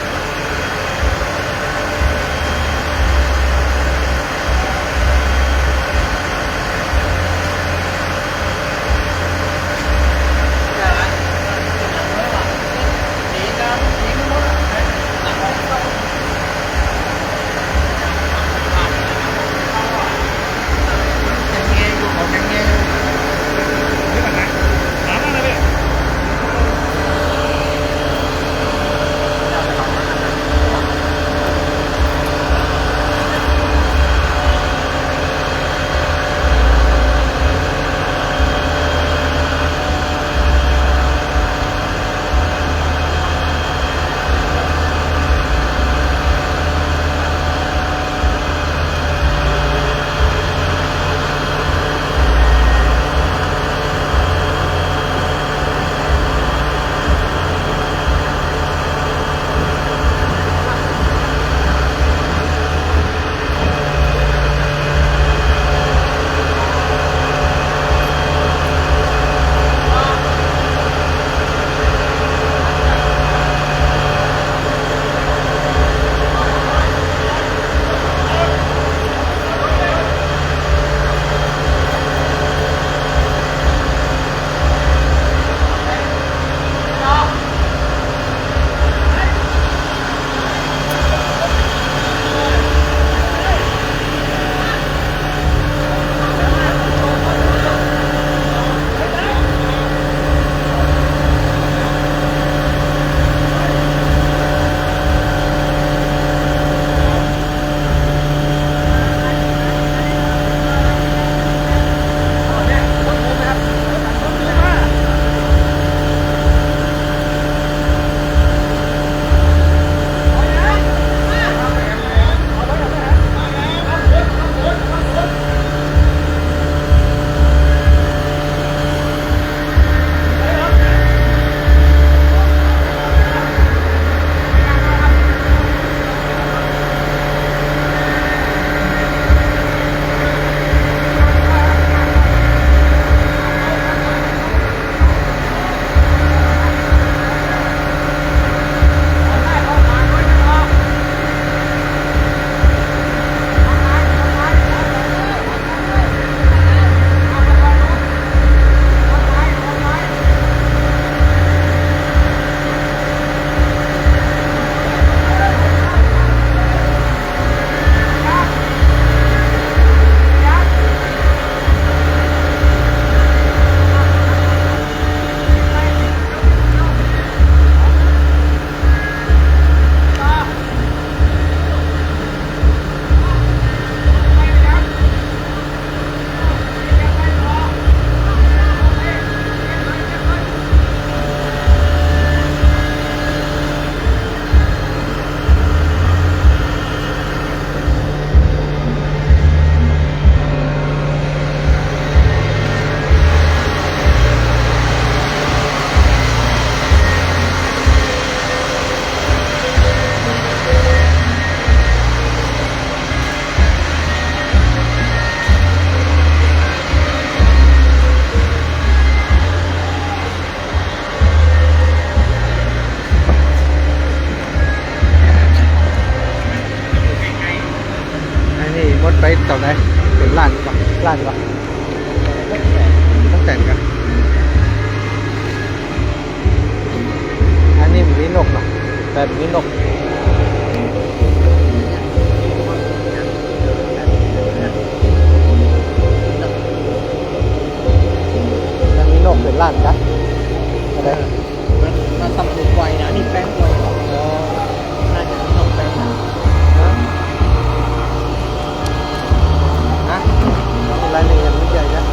ล้านก่อนต้องแต่งกันอันนี้มีนกเนาะแต่มีนกแต่มีนกเป็นล้านกันอะไร มันทำถูกไวนะนี่แป้งไวน่าจะต้องแป้งนะ ฮะรายละเอียดไม่ใหญ่นะ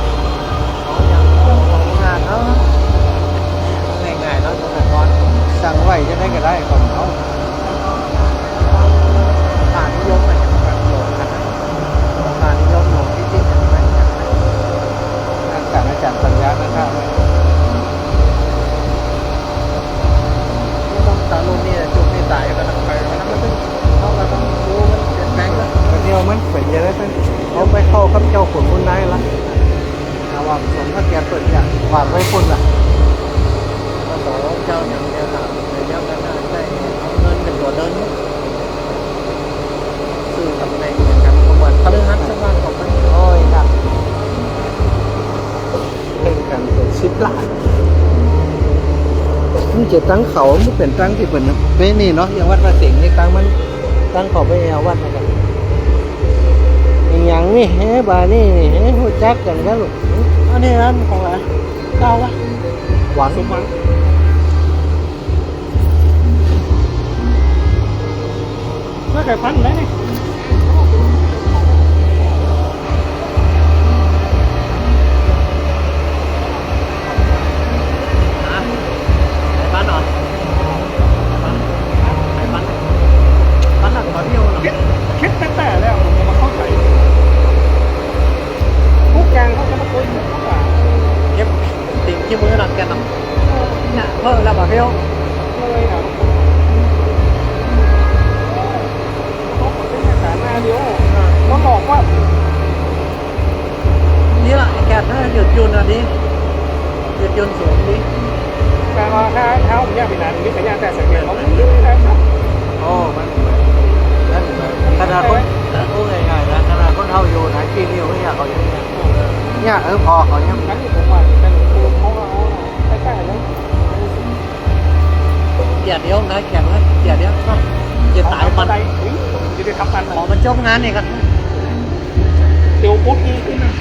ของงานเนาะง่ายๆเนาะสมัยก่อนสั่งไว้จะได้ก็ได้ของเขาผ่านนิยมไปแบบโหลดกันนะผ่านนิยมโหลดที่จริงกันไหมอาจารย์ปัญญานะครับไม่ต้องตาลุนนี่จุดนี่ตายกันนะไปมันไม่ต้องเราต้องรู้มันเปลี่ยนแปลงแล้วเดี๋ยวมันเป็นยังไงเป็นเอาไปเข้ากับเจ้าขุนคุณนายละระหว่างสมกับแกเปิดอย่างฝากไว้คุณล่ะ ก็บอกเจ้าอย่างเดียวนะแต่ยังนั้นได้เอาเงินเป็นตัวเดินซื้อตำแหน่งเหมือนกันประมาณพฤหัสสักวันของมัน โอ้ยครับเล่นกันเป็น10 ล้านนี่จะตั้งเขาไม่เป็นตั้งที่เป็นเป็นนี่เนาะอย่างวัดพระสิงห์นี่ตั้งมันตั้งเขาไปเอาวัดนะครับอย่างนี่เฮ้บานี่นี่เฮ้หัวจักกันกันลูกอันนี้ร้านของอะไรเก้าวะหวาน สมหวังก็ไก่พันได้เนี่ยไก่พันเหรอไก่พันพันหลักต่อเที่ยวเหรอคิดตั้งแต่แล้วผมมาเข้าใจผู้แกงเขาจะมาคุยกับเขาว่าเก็บติ่งที่มือหลังแกนน่ะน่ะเพิ่มแล้วบ่เที่ยวเลยนะต้องเป็นแค่หน้าเดียวต้องบอกว่านี่แหละไอ้แกนถ้าหยุดยุนอันนี้หยุดยุนสูงนี้แต่ว่าถ้าเท้าผมอยากไปนานนี้แต่ยากแต่สังเกตเขาไม่ได้ครับ โอ้มันขนาดคนพูดง่ายๆนะขนาดคนเท่าอยู่นะกี่นิ้วเนี่ยเขายังเนี่ยพอเขายัง นั้นผมว่าแต่หนูเขาเอาใกล้ๆแล้วเกียดเดียวนะแข็งนะเกียดเดียวจะตายมันจะได้ทำกันหมอมันจบงานนี่กันเดี๋ยวปุ๊บอีกขึ้นนะ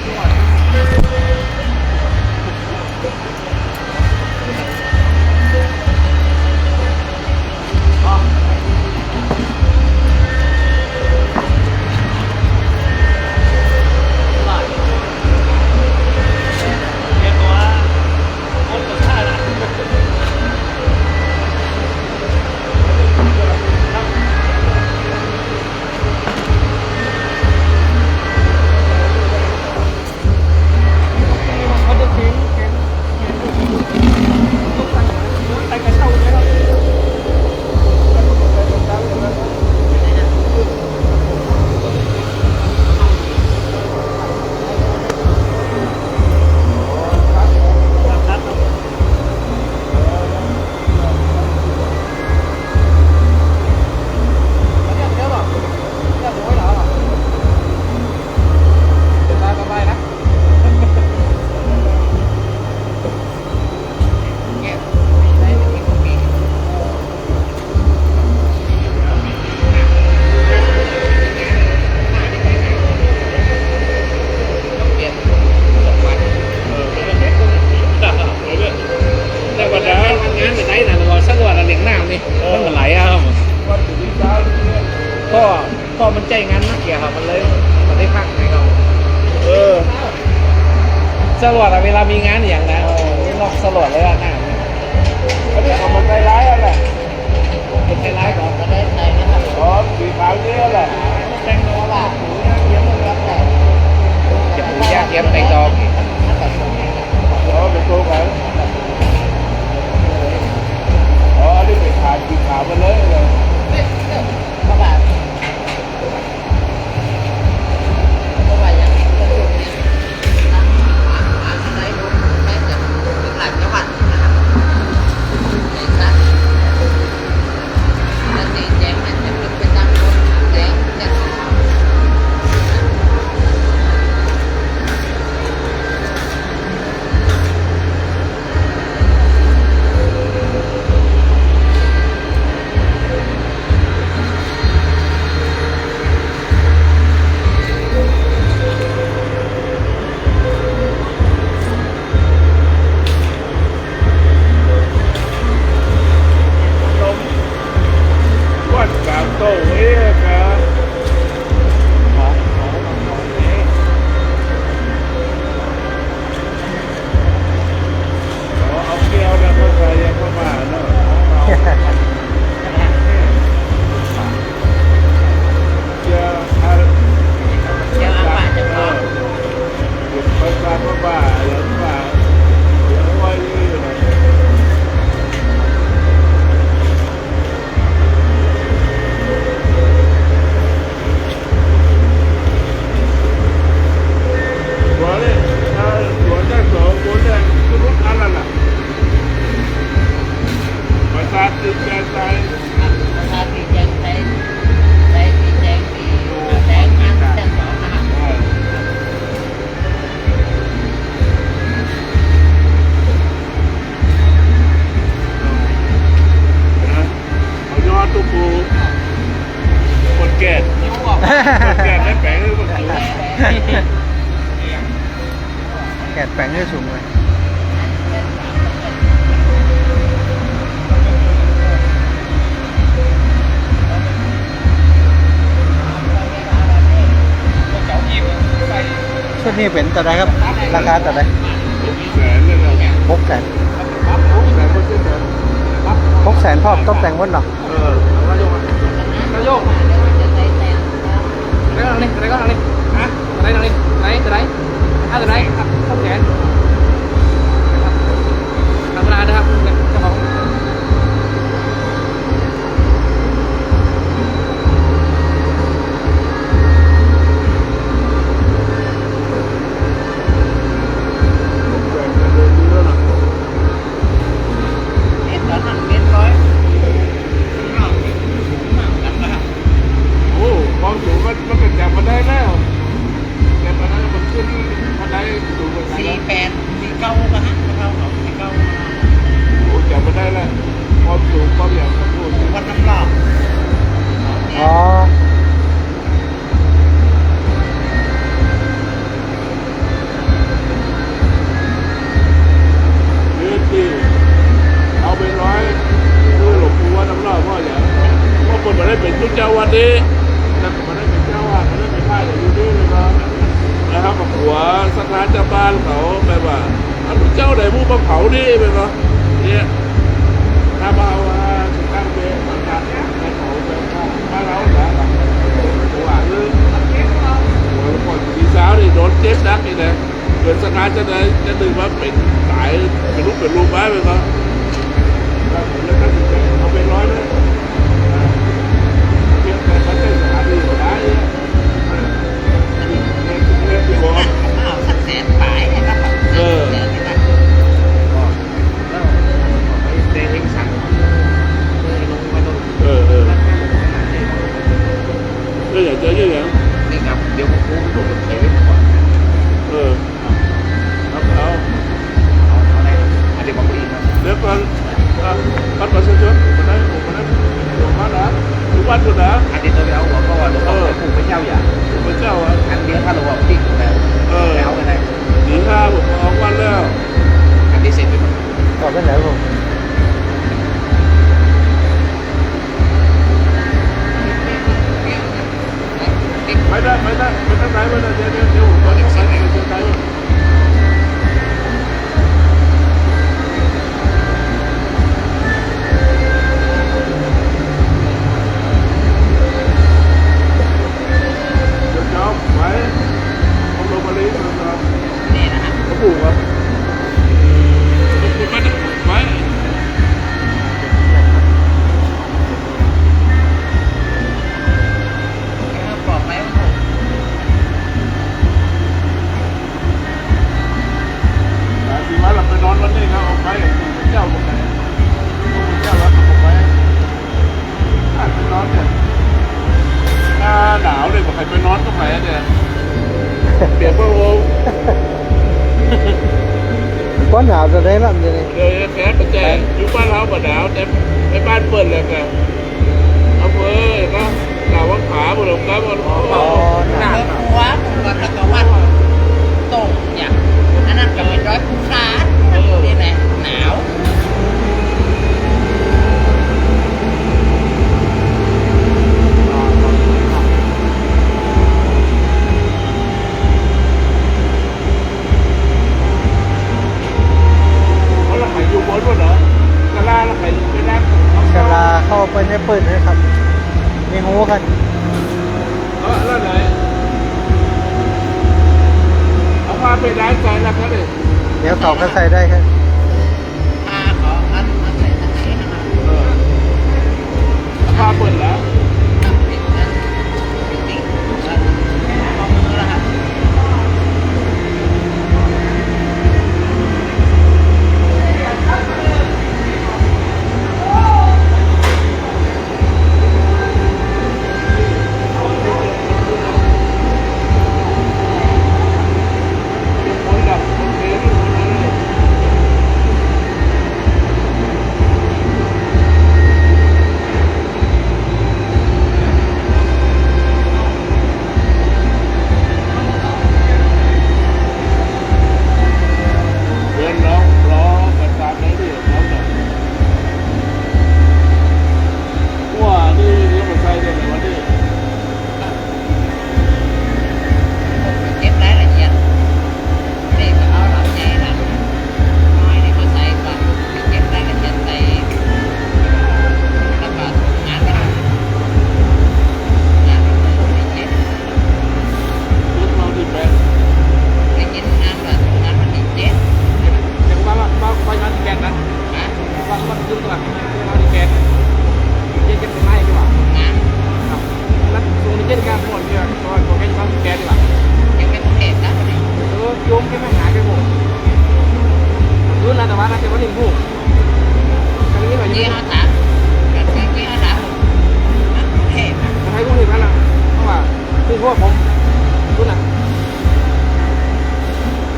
มันใจงั้นนะเกี่ยวกับมันเลยมันได้พักไหนเราสลวดเวลามีงานอย่างนั้นนอกสลวดเลยอ่ะหน้าเขาเรียกว่ามันใจร้ายอะไรเป็นใจร้ายก่อนก็ได้ใจนะครับอ๋อสีขาวนี่แหละแต่งตัวว่าหูยากเยี่ยมเลยครับแต่จะหูยากเยี่ยมแต่งดอกอ๋อเป็นตัวกันอ๋อนี่เป็นขาสีขาวไปเลยก็แบบ เ กดแปลงให้สูงเลยชุดนี้เป็นตัวใดครับราคาตัวใด แสนเลยนะ 600,000 แสนคนเจ็ดแสน 600,000พร้อมตกแต่งหมดเนาะ นายกไหนก็ทางนี้ไหนก็ทางนี้ฮะไหนทางนี้ไหนจะไหนจะไหนครับข้าวแขนธรรมดานะครับเจ้าของ โอ้ความสูงมันก็จับมาได้แล้วแต่ตอนนั้นมันขึ้นมาได้สูงกว่านั้นโอ้จับมาได้แล้วความสูงความอย่างความสูง อ๋อ ยืดดีเอาไปร้อยคือหลวงปู่ว่าน้ำเล่าเพราะอย่างเพราะคนมาได้เป็นทุกเจ้าวันนี้แล้วมาได้เป็นเจ้าวันมาได้เป็นพระอยู่นี่เลยนะครับกับหัวสถานเจ้าบ้านเขาแบบว่าอันเจ้าไหนผู้มาเผานี่เป็นเนาะเนี่ยถ้ามาว่าสุดท้ายเป็นมันการในเขาเป็นบ้านเราแหละหัวหรือหัวแล้วก็ดีสาวนี่โดนเจ็บนักนี่นะเกิดสถานจะได้จะดึงมาเป็นสายเป็นรูปไม้เป็นเนาะแล้วก็ถึงจะเอาไปร้อยเลยเพียงแต่เขาใช้สถานที่ได้ที่บอกก็อยากเจอเยอะๆนี่ครับเดี๋ยวผมพูดผมใช้ไว้ก่อนเอาอันนี้ผมก็อีกเดี๋ยวก่อนบัตรประชาชนมาได้ผมมาได้หลวงพ่อนะหลวงพ่อจุดนะอันนี้ตัวเราบอกก็ว่าหลวงพ่อปู่พระเจ้าอย่างพระเจ้าอ่ะอันนี้ถ้าเราบอกติ๊กแล้วแล้วอะไรดีห้าผมออกวันแล้วอันนี้เสร็จไปหมด ต่อไปไหนผม ไม่ได้ไม่ได้ไม่ได้ไม่ได้เดี๋ยวผมไปเซ็นไหนเซ็นไหนจะจบไว้ผมลงมาเลยนะครับนี่นะฮะเขาผูกครับไม่ได้ไว้มาหลับไปนอนวันนี้ครับออกไปเจ้าบอกไหนเจ้ารับออกไปไปนอนเนี่ยหน้าหนาวเลยบอกใครไปนอนตรงไหนเนี่ยเปลี่ยนเพื่อโว้ ก้อนหนาวจะได้รับยังไง เลยแคสประแจอยู่บ้านเราบ่หนาวแต่ไปบ้านเปิดเลยกันเอาเว้ยก็หนาวว่าขาบ่หลงครับบ่หลง หนักหัวผมก็ตะกวันตกเนี่ยอันนั้นก็เป็นร้อยผู้ค้านี่แหละหนาว แล้วใครอยู่บนวะเหรอสลาแล้วใครอยู่ไปนั่ง ชลาเข้าไปในปืนนะครับ มีหูกัน แล้วไหนเอาพาไปร้านใจแล้วครับเนี่ย เดี๋ยวเขาก็ใส่ได้ครับ พาขออันใส่ทางไหนนะครับ พาเปิดแล้ว ปิดนะปิดเอามือละครับ แค่ไม่หายไปหมดรู้นะแต่ว่าน่าจะว่าลิงพูกันนี้หน่อย เจ๊ ยัง เขาถามกันเจ๊เขาถามเทพ ใครพูดถึงนั่นนะเพราะว่าคือพวกผมรู้นะ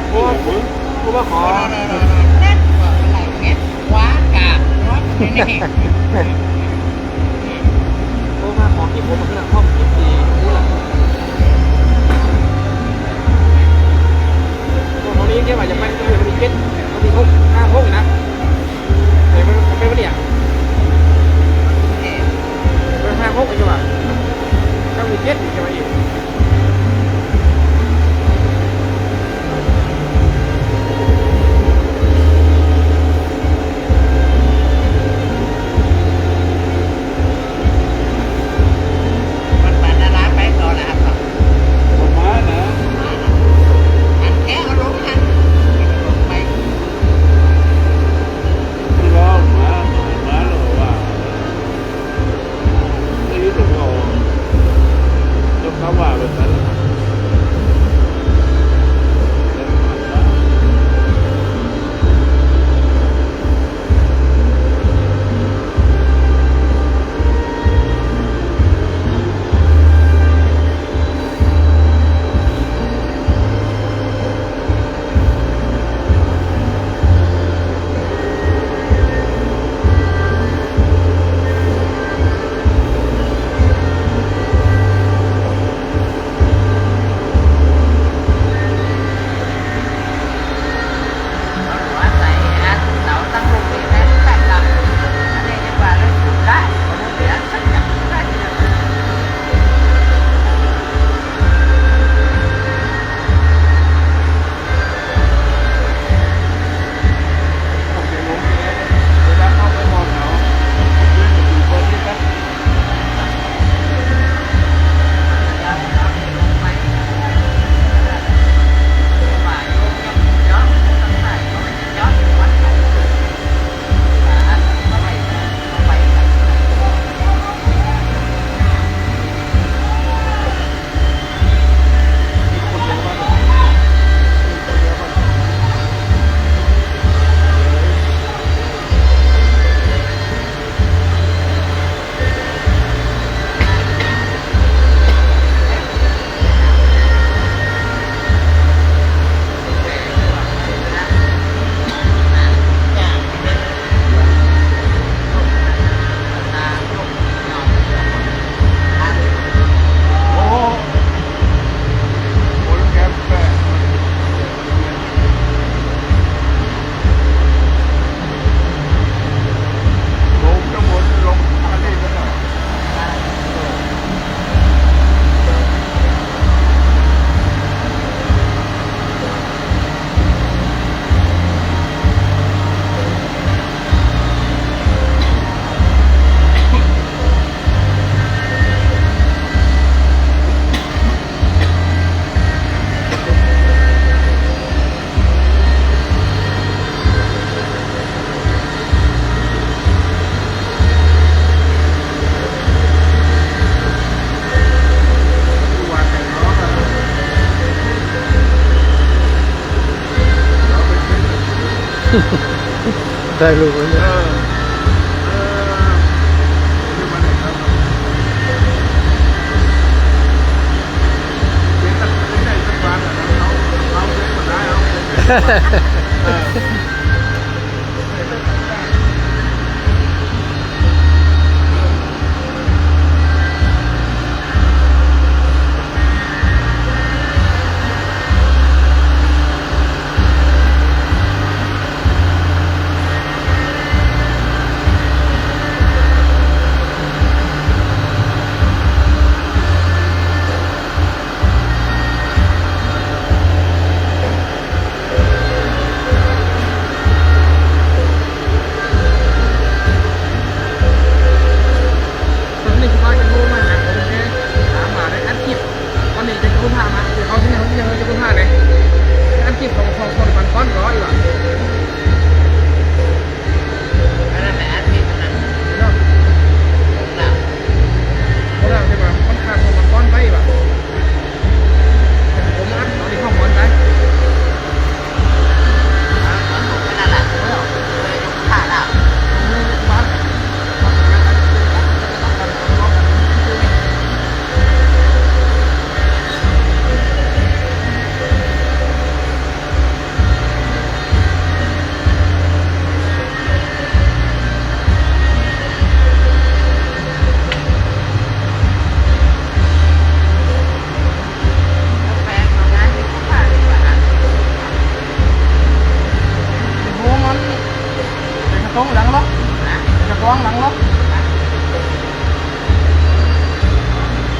เพราะว่าขอ นั่นว่าอะไรเงี้ยว้ากาบร้อนนี่ เพราะว่าขอที่ผมมันคือห้องที่ดีรู้นะตัวของนี้แค่ว่าจะไปก็เลยมันมีเก็ตมันมีห้อง5 ห้องนะแต่มันเป็นวันเดียวเป็น5 ห้องไปใช่ไหมถ้ามีเก็ตใช่ไหมอีก มันปั่นร้านไปก่อนนะครับ ประมาณนะ อันแค่เอาลงทันลงไป ที่ว่ามาหรือว่าไม่รู้ถึงเราต้องคำว่าแบบนั้น ว่าใส่อันเสาตั้งลงนี่นะใส่ลำอันนี้ยังว่าเลยถูกได้ผมเหลือสักอย่างได้ ได้รู้ไหมเนี่ย เ tốn lặng lắm cho con lặng lắm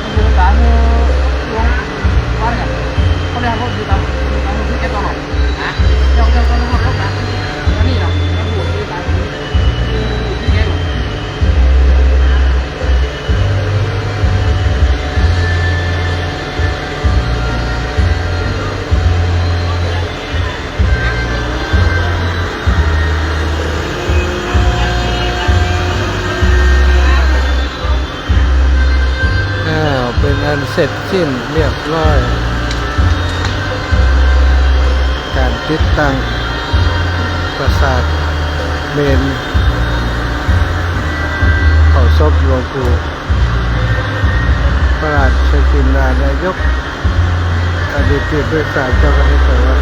bây giờ cả luôn con nhỉ con đây không gì đâu con không cái con này hả cho con nó không cả cái gì đâu nó buồn đi tại cái rồiเป็นอันเสร็จสิ้นเรียบร้อยการติดตั้งปราสาทเมนเขาศพหลวงปู่พระราชกินนานายกอดีตผู้บริหารเจ้าคณะจังหวัด